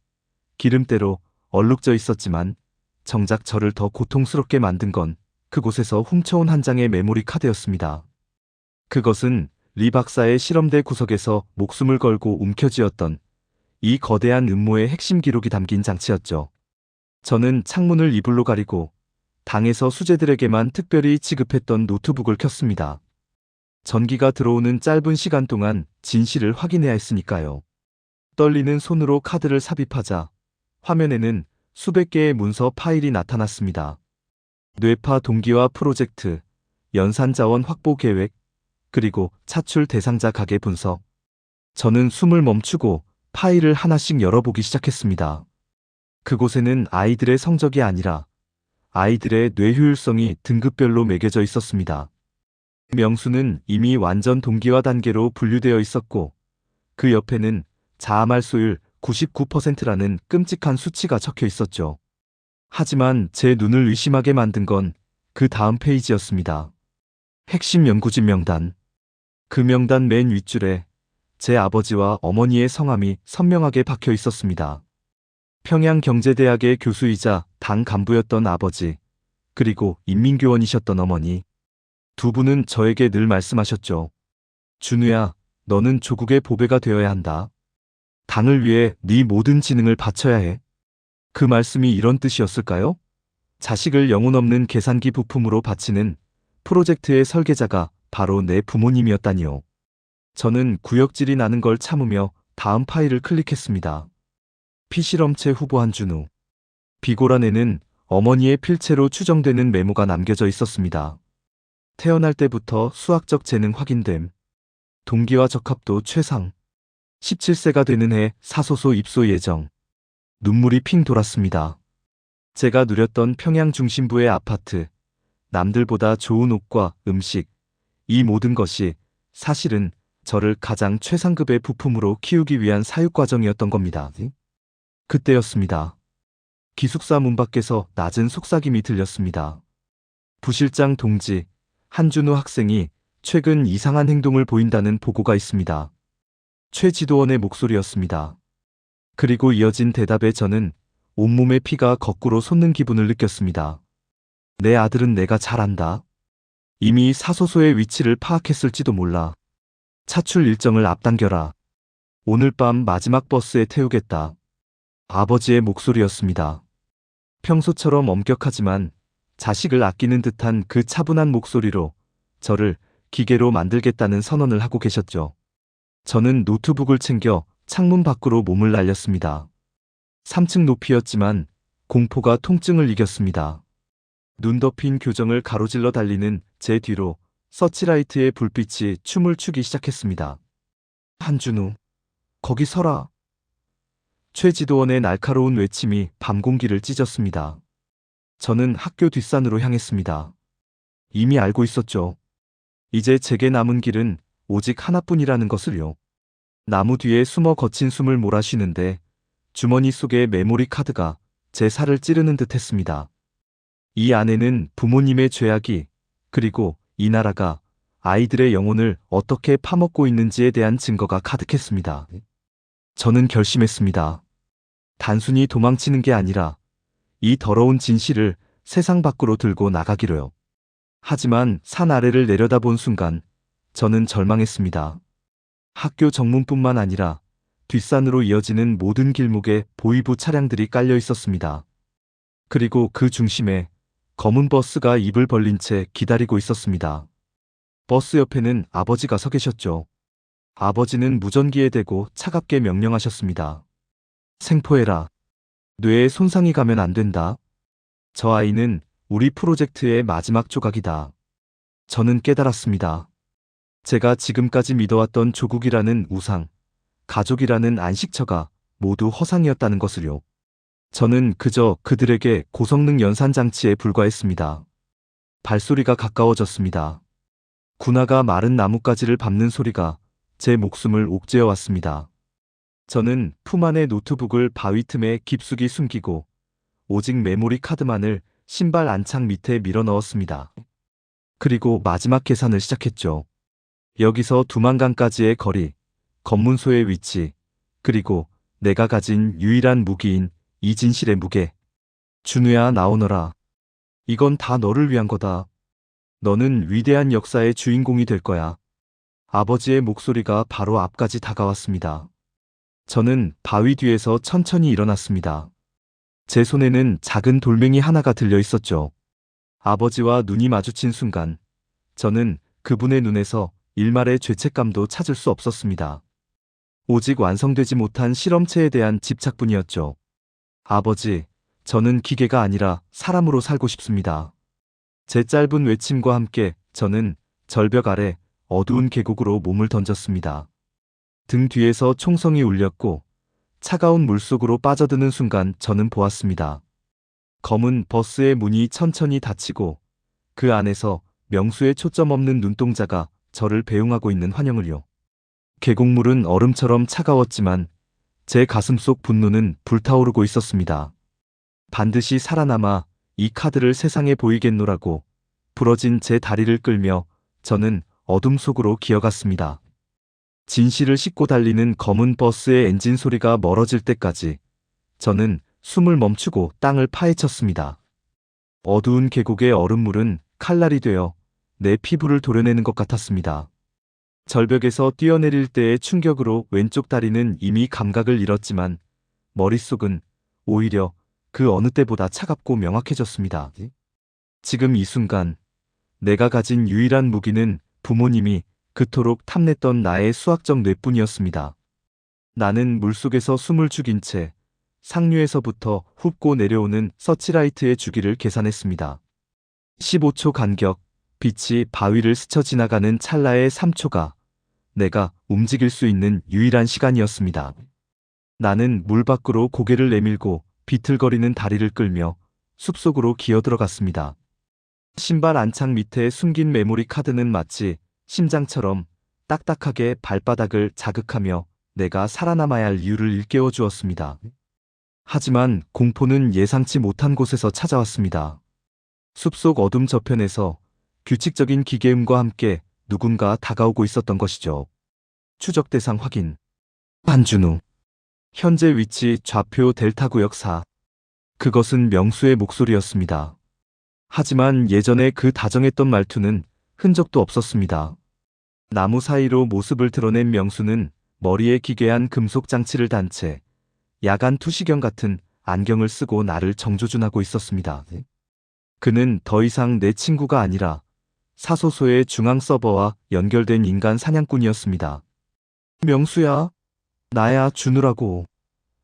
기름때로 얼룩져 있었지만 정작 저를 더 고통스럽게 만든 건 그곳에서 훔쳐온 한 장의 메모리 카드였습니다. 그것은 리 박사의 실험대 구석에서 목숨을 걸고 움켜쥐었던 이 거대한 음모의 핵심 기록이 담긴 장치였죠. 저는 창문을 이불로 가리고 당에서 수재들에게만 특별히 지급했던 노트북을 켰습니다. 전기가 들어오는 짧은 시간 동안 진실을 확인해야 했으니까요. 떨리는 손으로 카드를 삽입하자 화면에는 수백 개의 문서 파일이 나타났습니다. 뇌파 동기화 프로젝트, 연산자원 확보 계획, 그리고 차출 대상자 가계 분석. 저는 숨을 멈추고 파일을 하나씩 열어보기 시작했습니다. 그곳에는 아이들의 성적이 아니라 아이들의 뇌효율성이 등급별로 매겨져 있었습니다. 명수는 이미 완전 동기화 단계로 분류되어 있었고 그 옆에는 자아말소율 99%라는 끔찍한 수치가 적혀 있었죠. 하지만 제 눈을 의심하게 만든 건 그 다음 페이지였습니다. 핵심 연구진 명단. 그 명단 맨 윗줄에 제 아버지와 어머니의 성함이 선명하게 박혀 있었습니다. 평양경제대학의 교수이자 당 간부였던 아버지, 그리고 인민교원이셨던 어머니. 두 분은 저에게 늘 말씀하셨죠. 준우야, 너는 조국의 보배가 되어야 한다. 당을 위해 네 모든 지능을 바쳐야 해. 그 말씀이 이런 뜻이었을까요? 자식을 영혼 없는 계산기 부품으로 바치는 프로젝트의 설계자가 바로 내 부모님이었다니요. 저는 구역질이 나는 걸 참으며 다음 파일을 클릭했습니다. 피실험체 후보 한준우. 비고란에는 어머니의 필체로 추정되는 메모가 남겨져 있었습니다. 태어날 때부터 수학적 재능 확인됨. 동기와 적합도 최상. 17세가 되는 해 사소소 입소 예정. 눈물이 핑 돌았습니다. 제가 누렸던 평양 중심부의 아파트, 남들보다 좋은 옷과 음식, 이 모든 것이 사실은 저를 가장 최상급의 부품으로 키우기 위한 사육과정이었던 겁니다. 그때였습니다. 기숙사 문 밖에서 낮은 속삭임이 들렸습니다. 부실장 동지, 한준우 학생이 최근 이상한 행동을 보인다는 보고가 있습니다. 최지도원의 목소리였습니다. 그리고 이어진 대답에 저는 온몸의 피가 거꾸로 솟는 기분을 느꼈습니다. 내 아들은 내가 잘 안다. 이미 사소소의 위치를 파악했을지도 몰라. 차출 일정을 앞당겨라. 오늘 밤 마지막 버스에 태우겠다. 아버지의 목소리였습니다. 평소처럼 엄격하지만 자식을 아끼는 듯한 그 차분한 목소리로 저를 기계로 만들겠다는 선언을 하고 계셨죠. 저는 노트북을 챙겨 창문 밖으로 몸을 날렸습니다. 3층 높이였지만 공포가 통증을 이겼습니다. 눈 덮인 교정을 가로질러 달리는 제 뒤로 서치라이트의 불빛이 춤을 추기 시작했습니다. 한준우, 거기 서라. 최지도원의 날카로운 외침이 밤 공기를 찢었습니다. 저는 학교 뒷산으로 향했습니다. 이미 알고 있었죠. 이제 제게 남은 길은 오직 하나뿐이라는 것을요. 나무 뒤에 숨어 거친 숨을 몰아쉬는데 주머니 속의 메모리 카드가 제 살을 찌르는 듯 했습니다. 이 안에는 부모님의 죄악이, 그리고 이 나라가 아이들의 영혼을 어떻게 파먹고 있는지에 대한 증거가 가득했습니다. 저는 결심했습니다. 단순히 도망치는 게 아니라 이 더러운 진실을 세상 밖으로 들고 나가기로요. 하지만 산 아래를 내려다본 순간 저는 절망했습니다. 학교 정문뿐만 아니라 뒷산으로 이어지는 모든 길목에 보이부 차량들이 깔려 있었습니다. 그리고 그 중심에 검은 버스가 입을 벌린 채 기다리고 있었습니다. 버스 옆에는 아버지가 서 계셨죠. 아버지는 무전기에 대고 차갑게 명령하셨습니다. 생포해라. 뇌에 손상이 가면 안 된다. 저 아이는 우리 프로젝트의 마지막 조각이다. 저는 깨달았습니다. 제가 지금까지 믿어왔던 조국이라는 우상, 가족이라는 안식처가 모두 허상이었다는 것을요. 저는 그저 그들에게 고성능 연산장치에 불과했습니다. 발소리가 가까워졌습니다. 군화가 마른 나뭇가지를 밟는 소리가 제 목숨을 옥죄어 왔습니다. 저는 품 안의 노트북을 바위 틈에 깊숙이 숨기고 오직 메모리 카드만을 신발 안창 밑에 밀어 넣었습니다. 그리고 마지막 계산을 시작했죠. 여기서 두만강까지의 거리, 검문소의 위치, 그리고 내가 가진 유일한 무기인 이 진실의 무게. 준우야, 나오너라. 이건 다 너를 위한 거다. 너는 위대한 역사의 주인공이 될 거야. 아버지의 목소리가 바로 앞까지 다가왔습니다. 저는 바위 뒤에서 천천히 일어났습니다. 제 손에는 작은 돌멩이 하나가 들려 있었죠. 아버지와 눈이 마주친 순간 저는 그분의 눈에서 일말의 죄책감도 찾을 수 없었습니다. 오직 완성되지 못한 실험체에 대한 집착뿐이었죠. 아버지, 저는 기계가 아니라 사람으로 살고 싶습니다. 제 짧은 외침과 함께 저는 절벽 아래 어두운 계곡으로 몸을 던졌습니다. 등 뒤에서 총성이 울렸고 차가운 물속으로 빠져드는 순간 저는 보았습니다. 검은 버스의 문이 천천히 닫히고 그 안에서 명수의 초점 없는 눈동자가 저를 배웅하고 있는 환영을요. 계곡물은 얼음처럼 차가웠지만 제 가슴 속 분노는 불타오르고 있었습니다. 반드시 살아남아 이 카드를 세상에 보이겠노라고 부러진 제 다리를 끌며 저는 어둠 속으로 기어갔습니다. 진실을 싣고 달리는 검은 버스의 엔진 소리가 멀어질 때까지 저는 숨을 멈추고 땅을 파헤쳤습니다. 어두운 계곡의 얼음물은 칼날이 되어 내 피부를 도려내는 것 같았습니다. 절벽에서 뛰어내릴 때의 충격으로 왼쪽 다리는 이미 감각을 잃었지만 머릿속은 오히려 그 어느 때보다 차갑고 명확해졌습니다. 지금 이 순간 내가 가진 유일한 무기는 부모님이 그토록 탐냈던 나의 수학적 뇌뿐이었습니다. 나는 물속에서 숨을 죽인 채 상류에서부터 훅고 내려오는 서치라이트의 주기를 계산했습니다. 15초 간격, 빛이 바위를 스쳐 지나가는 찰나의 3초가 내가 움직일 수 있는 유일한 시간이었습니다. 나는 물 밖으로 고개를 내밀고 비틀거리는 다리를 끌며 숲속으로 기어들어갔습니다. 신발 안창 밑에 숨긴 메모리 카드는 마치 심장처럼 딱딱하게 발바닥을 자극하며 내가 살아남아야 할 이유를 일깨워 주었습니다. 하지만 공포는 예상치 못한 곳에서 찾아왔습니다. 숲속 어둠 저편에서 규칙적인 기계음과 함께 누군가 다가오고 있었던 것이죠. 추적 대상 확인. 한준우. 현재 위치 좌표 델타 구역 4. 그것은 명수의 목소리였습니다. 하지만 예전에 그 다정했던 말투는 흔적도 없었습니다. 나무 사이로 모습을 드러낸 명수는 머리에 기괴한 금속 장치를 단 채 야간 투시경 같은 안경을 쓰고 나를 정조준하고 있었습니다. 그는 더 이상 내 친구가 아니라 사소소의 중앙 서버와 연결된 인간 사냥꾼이었습니다. 명수야, 나야 준우라고.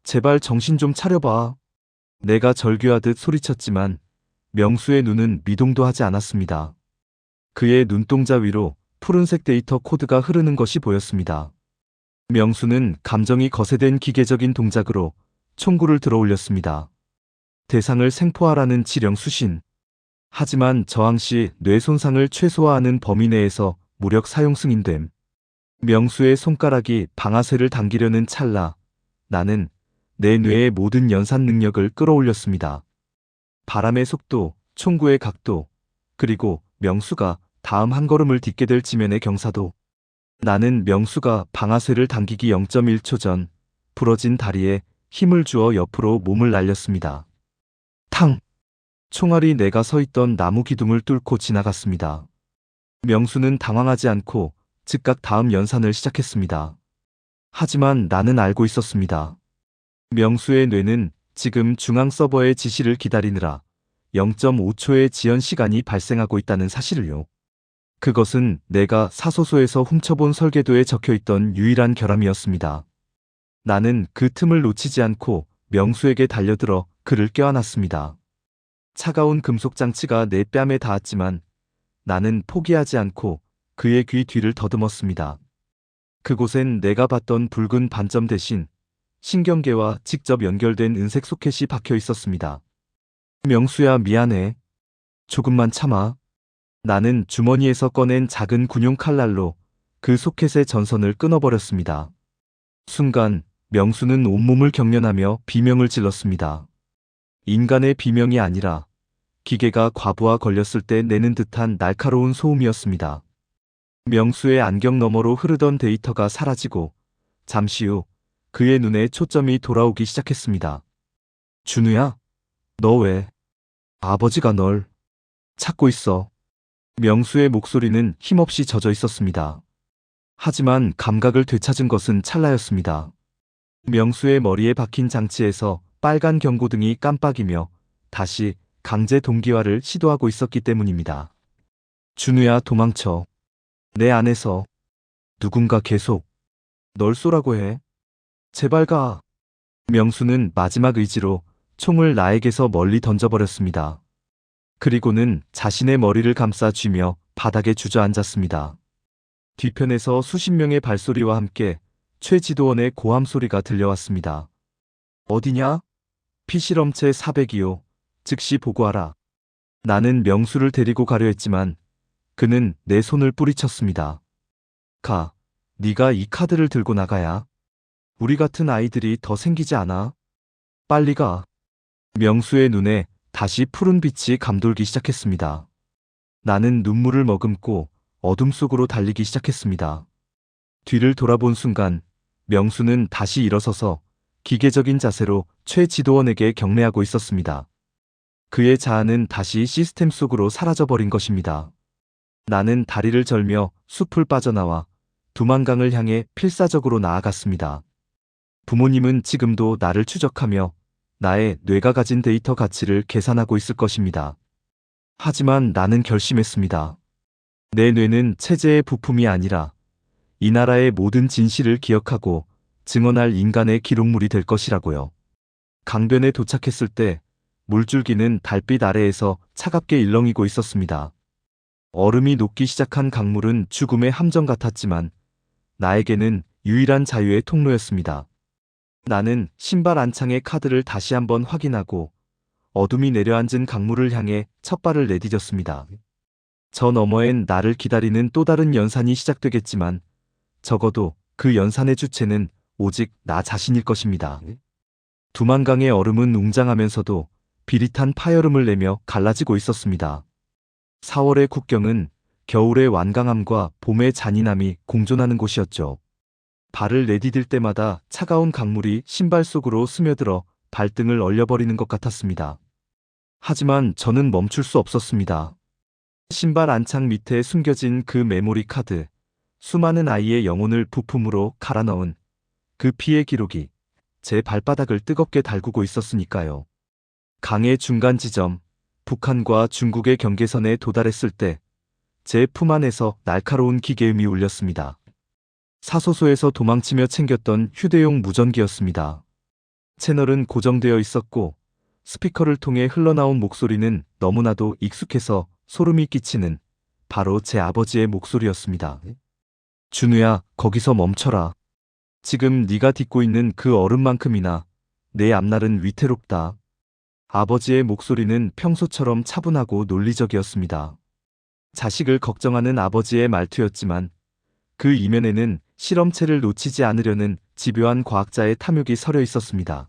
제발 정신 좀 차려봐. 내가 절규하듯 소리쳤지만 명수의 눈은 미동도 하지 않았습니다. 그의 눈동자 위로 푸른색 데이터 코드가 흐르는 것이 보였습니다. 명수는 감정이 거세된 기계적인 동작으로 총구를 들어 올렸습니다. 대상을 생포하라는 지령 수신. 하지만 저항 시 뇌 손상을 최소화하는 범위 내에서 무력 사용 승인됨. 명수의 손가락이 방아쇠를 당기려는 찰나 나는 내 뇌의 모든 연산 능력을 끌어올렸습니다. 바람의 속도, 총구의 각도, 그리고 명수가 다음 한 걸음을 딛게 될 지면의 경사도. 나는 명수가 방아쇠를 당기기 0.1초 전 부러진 다리에 힘을 주어 옆으로 몸을 날렸습니다. 탕! 총알이 내가 서 있던 나무 기둥을 뚫고 지나갔습니다. 명수는 당황하지 않고 즉각 다음 연산을 시작했습니다. 하지만 나는 알고 있었습니다. 명수의 뇌는 지금 중앙 서버의 지시를 기다리느라 0.5초의 지연 시간이 발생하고 있다는 사실을요. 그것은 내가 사소소에서 훔쳐본 설계도에 적혀있던 유일한 결함이었습니다. 나는 그 틈을 놓치지 않고 명수에게 달려들어 그를 껴안았습니다. 차가운 금속 장치가 내 뺨에 닿았지만 나는 포기하지 않고 그의 귀 뒤를 더듬었습니다. 그곳엔 내가 봤던 붉은 반점 대신 신경계와 직접 연결된 은색 소켓이 박혀 있었습니다. 명수야, 미안해. 조금만 참아. 나는 주머니에서 꺼낸 작은 군용 칼날로 그 소켓의 전선을 끊어버렸습니다. 순간 명수는 온몸을 경련하며 비명을 질렀습니다. 인간의 비명이 아니라 기계가 과부하 걸렸을 때 내는 듯한 날카로운 소음이었습니다. 명수의 안경 너머로 흐르던 데이터가 사라지고 잠시 후 그의 눈에 초점이 돌아오기 시작했습니다. 준우야, 너 왜? 아버지가 널 찾고 있어. 명수의 목소리는 힘없이 젖어 있었습니다. 하지만 감각을 되찾은 것은 찰나였습니다. 명수의 머리에 박힌 장치에서 빨간 경고등이 깜빡이며 다시 강제 동기화를 시도하고 있었기 때문입니다. 준우야, 도망쳐. 내 안에서 누군가 계속 널 쏘라고 해. 제발 가. 명수는 마지막 의지로 총을 나에게서 멀리 던져버렸습니다. 그리고는 자신의 머리를 감싸 쥐며 바닥에 주저앉았습니다. 뒤편에서 수십 명의 발소리와 함께 최지도원의 고함 소리가 들려왔습니다. 어디냐? 피실험체 402호, 즉시 보고하라. 나는 명수를 데리고 가려 했지만 그는 내 손을 뿌리쳤습니다. 가, 네가 이 카드를 들고 나가야 우리 같은 아이들이 더 생기지 않아. 빨리 가. 명수의 눈에 다시 푸른 빛이 감돌기 시작했습니다. 나는 눈물을 머금고 어둠 속으로 달리기 시작했습니다. 뒤를 돌아본 순간 명수는 다시 일어서서 기계적인 자세로 최지도원에게 경례하고 있었습니다. 그의 자아는 다시 시스템 속으로 사라져버린 것입니다. 나는 다리를 절며 숲을 빠져나와 두만강을 향해 필사적으로 나아갔습니다. 부모님은 지금도 나를 추적하며 나의 뇌가 가진 데이터 가치를 계산하고 있을 것입니다. 하지만 나는 결심했습니다. 내 뇌는 체제의 부품이 아니라 이 나라의 모든 진실을 기억하고 증언할 인간의 기록물이 될 것이라고요. 강변에 도착했을 때 물줄기는 달빛 아래에서 차갑게 일렁이고 있었습니다. 얼음이 녹기 시작한 강물은 죽음의 함정 같았지만 나에게는 유일한 자유의 통로였습니다. 나는 신발 안창의 카드를 다시 한번 확인하고 어둠이 내려앉은 강물을 향해 첫 발을 내디뎠습니다. 저 너머엔 나를 기다리는 또 다른 연산이 시작되겠지만 적어도 그 연산의 주체는 오직 나 자신일 것입니다. 두만강의 얼음은 웅장하면서도 비릿한 파열음을 내며 갈라지고 있었습니다. 4월의 국경은 겨울의 완강함과 봄의 잔인함이 공존하는 곳이었죠. 발을 내디딜 때마다 차가운 강물이 신발 속으로 스며들어 발등을 얼려버리는 것 같았습니다. 하지만 저는 멈출 수 없었습니다. 신발 안창 밑에 숨겨진 그 메모리 카드, 수많은 아이의 영혼을 부품으로 갈아 넣은 그 피의 기록이 제 발바닥을 뜨겁게 달구고 있었으니까요. 강의 중간 지점, 북한과 중국의 경계선에 도달했을 때 제 품 안에서 날카로운 기계음이 울렸습니다. 사소소에서 도망치며 챙겼던 휴대용 무전기였습니다. 채널은 고정되어 있었고 스피커를 통해 흘러나온 목소리는 너무나도 익숙해서 소름이 끼치는 바로 제 아버지의 목소리였습니다. 준우야, 거기서 멈춰라. 지금 네가 딛고 있는 그 얼음만큼이나 내 앞날은 위태롭다. 아버지의 목소리는 평소처럼 차분하고 논리적이었습니다. 자식을 걱정하는 아버지의 말투였지만 그 이면에는 실험체를 놓치지 않으려는 집요한 과학자의 탐욕이 서려 있었습니다.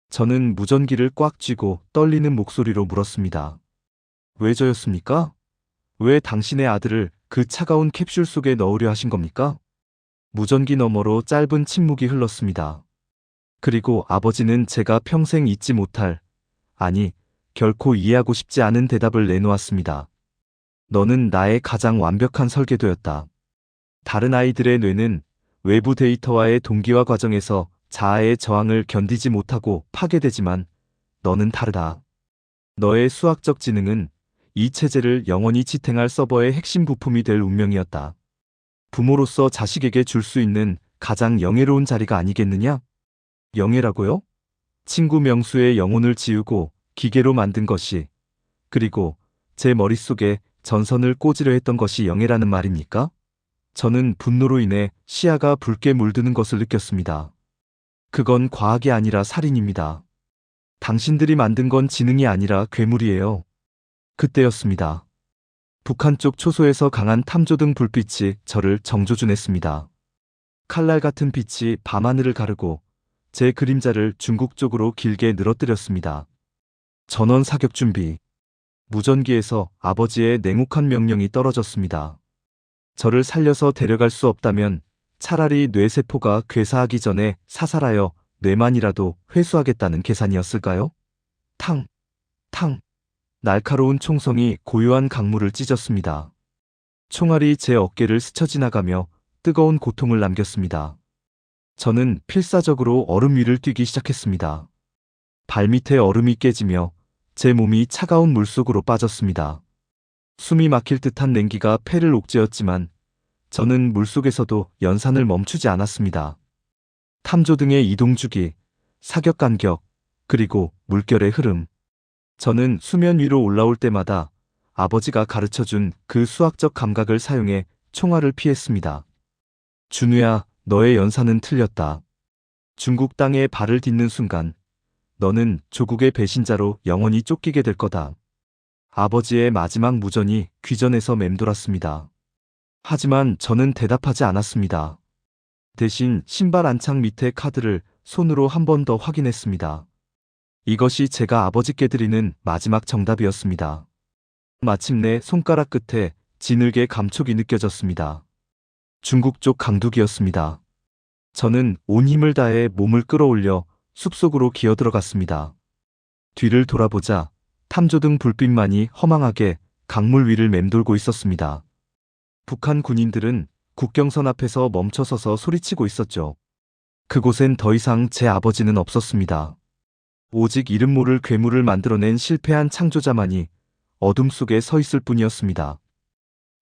저는 무전기를 꽉 쥐고 떨리는 목소리로 물었습니다. 왜 저였습니까? 왜 당신의 아들을 그 차가운 캡슐 속에 넣으려 하신 겁니까? 무전기 너머로 짧은 침묵이 흘렀습니다. 그리고 아버지는 제가 평생 잊지 못할, 아니, 결코 이해하고 싶지 않은 대답을 내놓았습니다. 너는 나의 가장 완벽한 설계도였다. 다른 아이들의 뇌는 외부 데이터와의 동기화 과정에서 자아의 저항을 견디지 못하고 파괴되지만 너는 다르다. 너의 수학적 지능은 이 체제를 영원히 지탱할 서버의 핵심 부품이 될 운명이었다. 부모로서 자식에게 줄 수 있는 가장 영예로운 자리가 아니겠느냐? 영예라고요? 친구 명수의 영혼을 지우고 기계로 만든 것이, 그리고 제 머릿속에 전선을 꽂으려 했던 것이 영예라는 말입니까? 저는 분노로 인해 시야가 붉게 물드는 것을 느꼈습니다. 그건 과학이 아니라 살인입니다. 당신들이 만든 건 지능이 아니라 괴물이에요. 그때였습니다. 북한 쪽 초소에서 강한 탐조등 불빛이 저를 정조준했습니다. 칼날 같은 빛이 밤하늘을 가르고 제 그림자를 중국 쪽으로 길게 늘어뜨렸습니다. 전원 사격 준비. 무전기에서 아버지의 냉혹한 명령이 떨어졌습니다. 저를 살려서 데려갈 수 없다면 차라리 뇌세포가 괴사하기 전에 사살하여 뇌만이라도 회수하겠다는 계산이었을까요? 탕, 탕. 날카로운 총성이 고요한 강물을 찢었습니다. 총알이 제 어깨를 스쳐 지나가며 뜨거운 고통을 남겼습니다. 저는 필사적으로 얼음 위를 뛰기 시작했습니다. 발밑에 얼음이 깨지며 제 몸이 차가운 물속으로 빠졌습니다. 숨이 막힐 듯한 냉기가 폐를 옥죄었지만 저는 물속에서도 연산을 멈추지 않았습니다. 탐조등의 이동주기, 사격 간격, 그리고 물결의 흐름. 저는 수면 위로 올라올 때마다 아버지가 가르쳐준 그 수학적 감각을 사용해 총알을 피했습니다. 준우야, 너의 연산은 틀렸다. 중국 땅에 발을 딛는 순간 너는 조국의 배신자로 영원히 쫓기게 될 거다. 아버지의 마지막 무전이 귀전에서 맴돌았습니다. 하지만 저는 대답하지 않았습니다. 대신 신발 안창 밑의 카드를 손으로 한 번 더 확인했습니다. 이것이 제가 아버지께 드리는 마지막 정답이었습니다. 마침내 손가락 끝에 진흙의 감촉이 느껴졌습니다. 중국 쪽 강둑이었습니다. 저는 온 힘을 다해 몸을 끌어올려 숲속으로 기어들어갔습니다. 뒤를 돌아보자 탐조등 불빛만이 허망하게 강물 위를 맴돌고 있었습니다. 북한 군인들은 국경선 앞에서 멈춰서서 소리치고 있었죠. 그곳엔 더 이상 제 아버지는 없었습니다. 오직 이름 모를 괴물을 만들어낸 실패한 창조자만이 어둠 속에 서 있을 뿐이었습니다.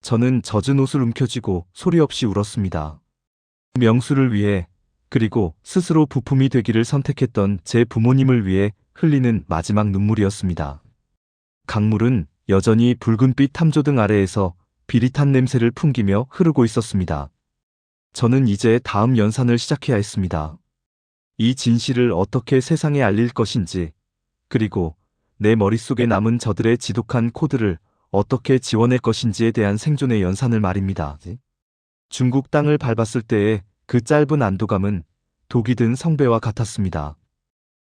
저는 젖은 옷을 움켜쥐고 소리 없이 울었습니다. 명수를 위해, 그리고 스스로 부품이 되기를 선택했던 제 부모님을 위해 흘리는 마지막 눈물이었습니다. 강물은 여전히 붉은빛 탐조등 아래에서 비릿한 냄새를 풍기며 흐르고 있었습니다. 저는 이제 다음 연산을 시작해야 했습니다. 이 진실을 어떻게 세상에 알릴 것인지, 그리고 내 머릿속에 남은 저들의 지독한 코드를 어떻게 지워낼 것인지에 대한 생존의 연산을 말입니다. 중국 땅을 밟았을 때의 그 짧은 안도감은 독이 든 성배와 같았습니다.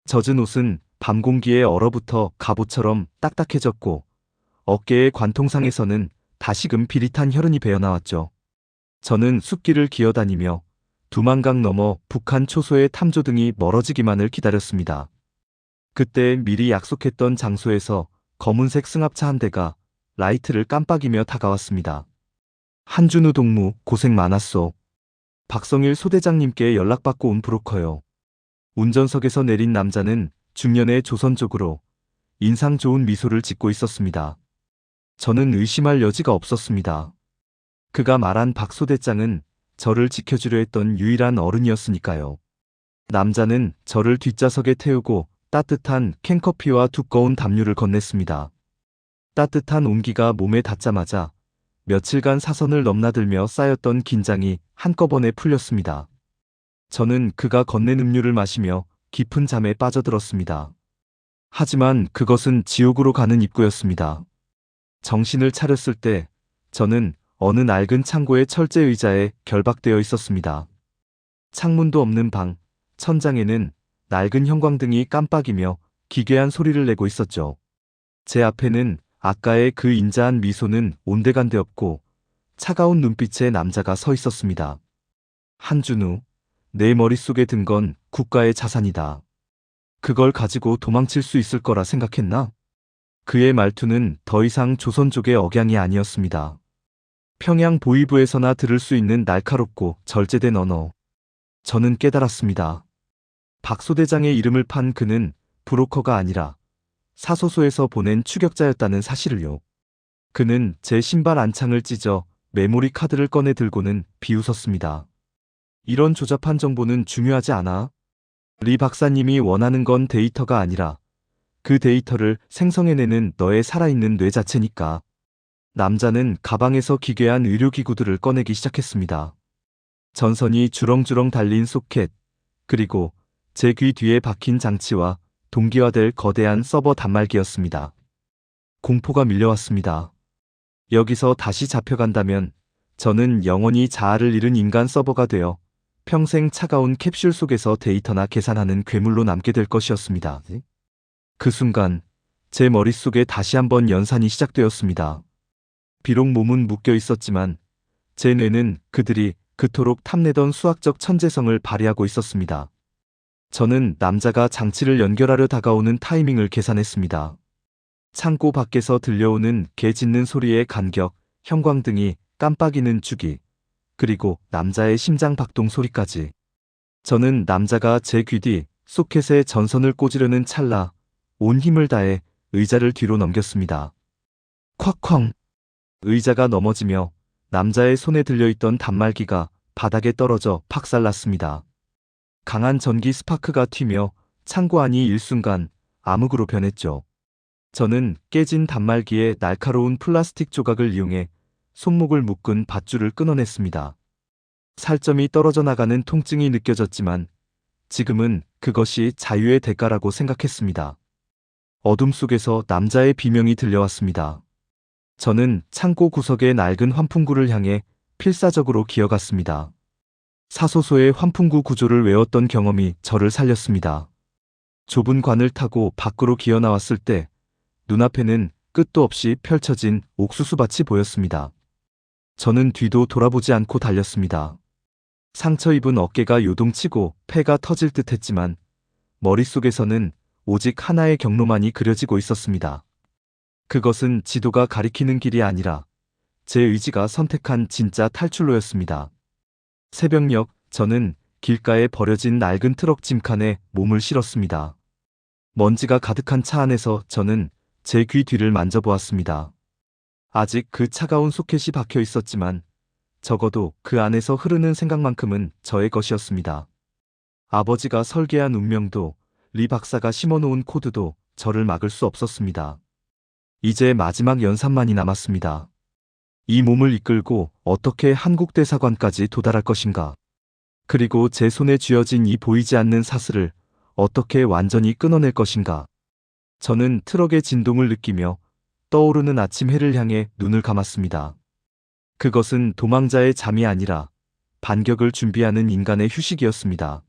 젖은 옷은 밤 공기에 얼어붙어 갑옷처럼 딱딱해졌고 어깨의 관통상에서는 다시금 비릿한 혈흔이 배어나왔죠. 저는 숲길을 기어다니며 두만강 너머 북한 초소의 탐조등이 멀어지기만을 기다렸습니다. 그때 미리 약속했던 장소에서 검은색 승합차 한 대가 라이트를 깜빡이며 다가왔습니다. 한준우 동무, 고생 많았소. 박성일 소대장님께 연락받고 온 브로커요. 운전석에서 내린 남자는 중년의 조선족으로 인상 좋은 미소를 짓고 있었습니다. 저는 의심할 여지가 없었습니다. 그가 말한 박소대장은 저를 지켜주려 했던 유일한 어른이었으니까요. 남자는 저를 뒷좌석에 태우고 따뜻한 캔커피와 두꺼운 담요를 건넸습니다. 따뜻한 온기가 몸에 닿자마자 며칠간 사선을 넘나들며 쌓였던 긴장이 한꺼번에 풀렸습니다. 저는 그가 건넨 음료를 마시며 깊은 잠에 빠져들었습니다. 하지만 그것은 지옥으로 가는 입구였습니다. 정신을 차렸을 때 저는 어느 낡은 창고의 철제 의자에 결박되어 있었습니다. 창문도 없는 방, 천장에는 낡은 형광등이 깜빡이며 기괴한 소리를 내고 있었죠. 제 앞에는 아까의 그 인자한 미소는 온데간데 없고 차가운 눈빛의 남자가 서 있었습니다. 한준우, 내 머릿속에 든 건 국가의 자산이다. 그걸 가지고 도망칠 수 있을 거라 생각했나? 그의 말투는 더 이상 조선족의 억양이 아니었습니다. 평양 보위부에서나 들을 수 있는 날카롭고 절제된 언어. 저는 깨달았습니다. 박소대장의 이름을 판 그는 브로커가 아니라 사소소에서 보낸 추격자였다는 사실을요. 그는 제 신발 안창을 찢어 메모리 카드를 꺼내 들고는 비웃었습니다. 이런 조잡한 정보는 중요하지 않아. 리 박사님이 원하는 건 데이터가 아니라 그 데이터를 생성해내는 너의 살아있는 뇌 자체니까. 남자는 가방에서 기괴한 의료기구들을 꺼내기 시작했습니다. 전선이 주렁주렁 달린 소켓, 그리고 제 귀 뒤에 박힌 장치와 동기화될 거대한 서버 단말기였습니다. 공포가 밀려왔습니다. 여기서 다시 잡혀간다면 저는 영원히 자아를 잃은 인간 서버가 되어 평생 차가운 캡슐 속에서 데이터나 계산하는 괴물로 남게 될 것이었습니다. 그 순간 제 머릿속에 다시 한번 연산이 시작되었습니다. 비록 몸은 묶여 있었지만 제 뇌는 그들이 그토록 탐내던 수학적 천재성을 발휘하고 있었습니다. 저는 남자가 장치를 연결하려 다가오는 타이밍을 계산했습니다. 창고 밖에서 들려오는 개 짖는 소리의 간격, 형광등이 깜빡이는 주기, 그리고 남자의 심장 박동 소리까지. 저는 남자가 제 귀 뒤 소켓에 전선을 꽂으려는 찰나 온 힘을 다해 의자를 뒤로 넘겼습니다. 콱쾅! 의자가 넘어지며 남자의 손에 들려있던 단말기가 바닥에 떨어져 박살났습니다. 강한 전기 스파크가 튀며 창고 안이 일순간 암흑으로 변했죠. 저는 깨진 단말기에 날카로운 플라스틱 조각을 이용해 손목을 묶은 밧줄을 끊어냈습니다. 살점이 떨어져 나가는 통증이 느껴졌지만 지금은 그것이 자유의 대가라고 생각했습니다. 어둠 속에서 남자의 비명이 들려왔습니다. 저는 창고 구석의 낡은 환풍구를 향해 필사적으로 기어갔습니다. 사소소의 환풍구 구조를 외웠던 경험이 저를 살렸습니다. 좁은 관을 타고 밖으로 기어 나왔을 때 눈앞에는 끝도 없이 펼쳐진 옥수수밭이 보였습니다. 저는 뒤도 돌아보지 않고 달렸습니다. 상처 입은 어깨가 요동치고 폐가 터질 듯 했지만 머릿속에서는 오직 하나의 경로만이 그려지고 있었습니다. 그것은 지도가 가리키는 길이 아니라 제 의지가 선택한 진짜 탈출로였습니다. 새벽녘 저는 길가에 버려진 낡은 트럭 짐칸에 몸을 실었습니다. 먼지가 가득한 차 안에서 저는 제 귀 뒤를 만져보았습니다. 아직 그 차가운 소켓이 박혀 있었지만 적어도 그 안에서 흐르는 생각만큼은 저의 것이었습니다. 아버지가 설계한 운명도 리 박사가 심어놓은 코드도 저를 막을 수 없었습니다. 이제 마지막 연산만이 남았습니다. 이 몸을 이끌고 어떻게 한국 대사관까지 도달할 것인가. 그리고 제 손에 쥐어진 이 보이지 않는 사슬을 어떻게 완전히 끊어낼 것인가. 저는 트럭의 진동을 느끼며 떠오르는 아침 해를 향해 눈을 감았습니다. 그것은 도망자의 잠이 아니라 반격을 준비하는 인간의 휴식이었습니다.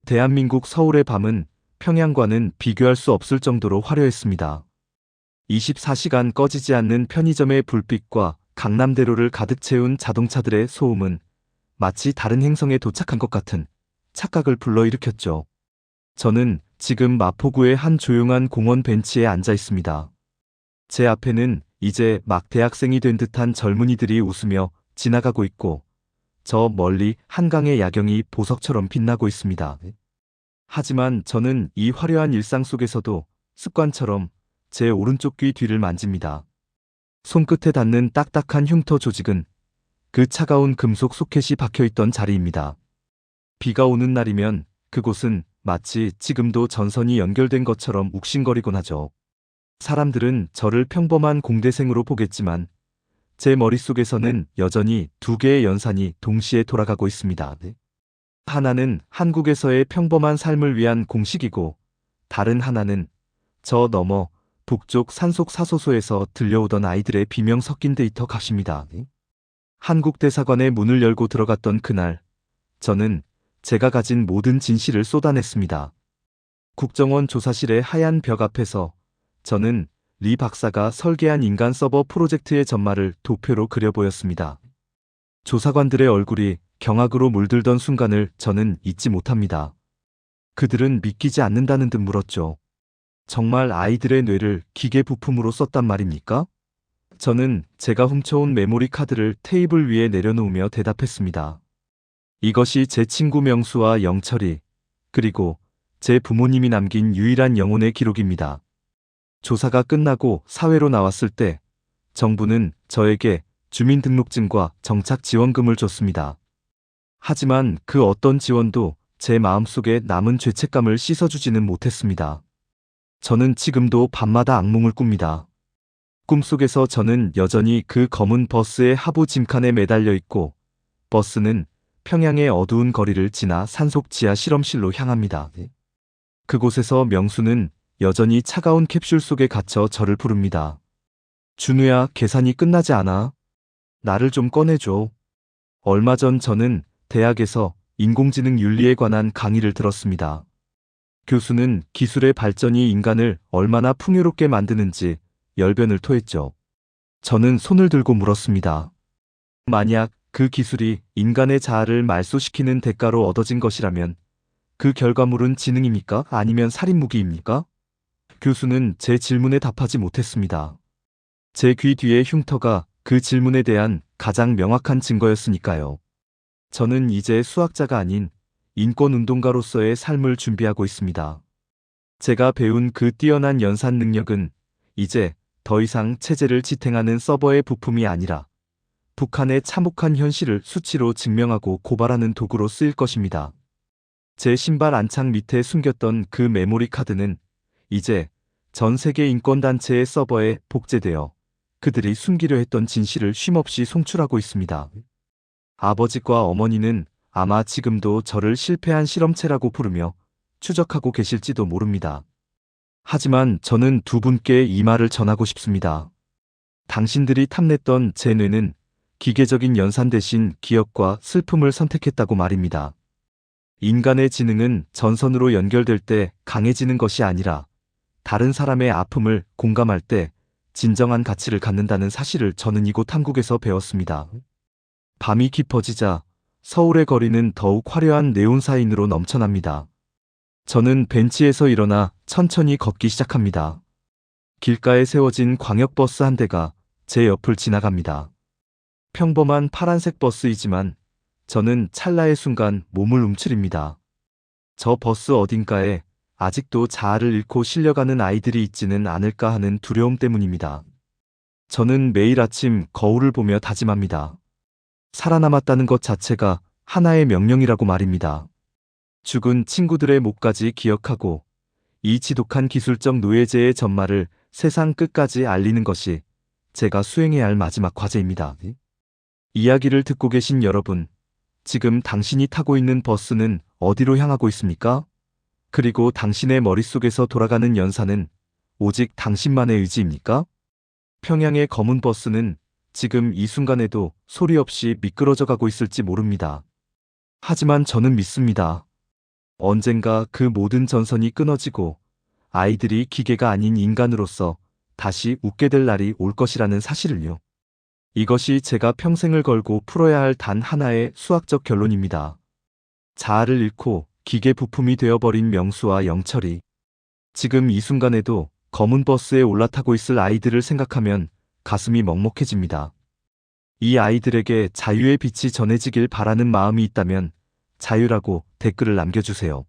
대한민국 서울의 밤은 평양과는 비교할 수 없을 정도로 화려했습니다. 24시간 꺼지지 않는 편의점의 불빛과 강남대로를 가득 채운 자동차들의 소음은 마치 다른 행성에 도착한 것 같은 착각을 불러일으켰죠. 저는 지금 마포구의 한 조용한 공원 벤치에 앉아 있습니다. 제 앞에는 이제 막 대학생이 된 듯한 젊은이들이 웃으며 지나가고 있고 저 멀리 한강의 야경이 보석처럼 빛나고 있습니다. 하지만 저는 이 화려한 일상 속에서도 습관처럼 제 오른쪽 귀 뒤를 만집니다. 손끝에 닿는 딱딱한 흉터 조직은 그 차가운 금속 소켓이 박혀있던 자리입니다. 비가 오는 날이면 그곳은 마치 지금도 전선이 연결된 것처럼 욱신거리곤 하죠. 사람들은 저를 평범한 공대생으로 보겠지만 제 머릿속에서는 여전히 두 개의 연산이 동시에 돌아가고 있습니다. 하나는 한국에서의 평범한 삶을 위한 공식이고 다른 하나는 저 너머 북쪽 산속 사소소에서 들려오던 아이들의 비명 섞인 데이터 값입니다. 한국 대사관의 문을 열고 들어갔던 그날, 저는 제가 가진 모든 진실을 쏟아냈습니다. 국정원 조사실의 하얀 벽 앞에서 저는 리 박사가 설계한 인간 서버 프로젝트의 전말을 도표로 그려 보였습니다. 조사관들의 얼굴이 경악으로 물들던 순간을 저는 잊지 못합니다. 그들은 믿기지 않는다는 듯 물었죠. 정말 아이들의 뇌를 기계 부품으로 썼단 말입니까? 저는 제가 훔쳐온 메모리 카드를 테이블 위에 내려놓으며 대답했습니다. 이것이 제 친구 명수와 영철이, 그리고 제 부모님이 남긴 유일한 영혼의 기록입니다. 조사가 끝나고 사회로 나왔을 때 정부는 저에게 주민등록증과 정착 지원금을 줬습니다. 하지만 그 어떤 지원도 제 마음속에 남은 죄책감을 씻어주지는 못했습니다. 저는 지금도 밤마다 악몽을 꿉니다. 꿈속에서 저는 여전히 그 검은 버스의 하부 짐칸에 매달려 있고 버스는 평양의 어두운 거리를 지나 산속 지하 실험실로 향합니다. 그곳에서 명수는 여전히 차가운 캡슐 속에 갇혀 저를 부릅니다. 준우야, 계산이 끝나지 않아. 나를 좀 꺼내줘. 얼마 전 저는 대학에서 인공지능 윤리에 관한 강의를 들었습니다. 교수는 기술의 발전이 인간을 얼마나 풍요롭게 만드는지 열변을 토했죠. 저는 손을 들고 물었습니다. 만약 그 기술이 인간의 자아를 말소시키는 대가로 얻어진 것이라면 그 결과물은 지능입니까? 아니면 살인무기입니까? 교수는 제 질문에 답하지 못했습니다. 제 귀 뒤의 흉터가 그 질문에 대한 가장 명확한 증거였으니까요. 저는 이제 수학자가 아닌 인권운동가로서의 삶을 준비하고 있습니다. 제가 배운 그 뛰어난 연산 능력은 이제 더 이상 체제를 지탱하는 서버의 부품이 아니라 북한의 참혹한 현실을 수치로 증명하고 고발하는 도구로 쓰일 것입니다. 제 신발 안창 밑에 숨겼던 그 메모리 카드는 이제 전 세계 인권단체의 서버에 복제되어 그들이 숨기려 했던 진실을 쉼없이 송출하고 있습니다. 아버지과 어머니는 아마 지금도 저를 실패한 실험체라고 부르며 추적하고 계실지도 모릅니다. 하지만 저는 두 분께 이 말을 전하고 싶습니다. 당신들이 탐냈던 제 뇌는 기계적인 연산 대신 기억과 슬픔을 선택했다고 말입니다. 인간의 지능은 전선으로 연결될 때 강해지는 것이 아니라 다른 사람의 아픔을 공감할 때 진정한 가치를 갖는다는 사실을 저는 이곳 한국에서 배웠습니다. 밤이 깊어지자 서울의 거리는 더욱 화려한 네온 사인으로 넘쳐납니다. 저는 벤치에서 일어나 천천히 걷기 시작합니다. 길가에 세워진 광역버스 한 대가 제 옆을 지나갑니다. 평범한 파란색 버스이지만 저는 찰나의 순간 몸을 움츠립니다. 저 버스 어딘가에 아직도 자아를 잃고 실려가는 아이들이 있지는 않을까 하는 두려움 때문입니다. 저는 매일 아침 거울을 보며 다짐합니다. 살아남았다는 것 자체가 하나의 명령이라고 말입니다. 죽은 친구들의 목까지 기억하고 이 지독한 기술적 노예제의 전말을 세상 끝까지 알리는 것이 제가 수행해야 할 마지막 과제입니다. 이야기를 듣고 계신 여러분, 지금 당신이 타고 있는 버스는 어디로 향하고 있습니까? 그리고 당신의 머릿속에서 돌아가는 연산은 오직 당신만의 의지입니까? 평양의 검은 버스는 지금 이 순간에도 소리 없이 미끄러져 가고 있을지 모릅니다. 하지만 저는 믿습니다. 언젠가 그 모든 전선이 끊어지고 아이들이 기계가 아닌 인간으로서 다시 웃게 될 날이 올 것이라는 사실을요. 이것이 제가 평생을 걸고 풀어야 할 단 하나의 수학적 결론입니다. 자아를 잃고 기계 부품이 되어버린 명수와 영철이 지금 이 순간에도 검은 버스에 올라타고 있을 아이들을 생각하면 가슴이 먹먹해집니다. 이 아이들에게 자유의 빛이 전해지길 바라는 마음이 있다면 자유라고 댓글을 남겨주세요.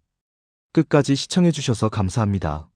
끝까지 시청해주셔서 감사합니다.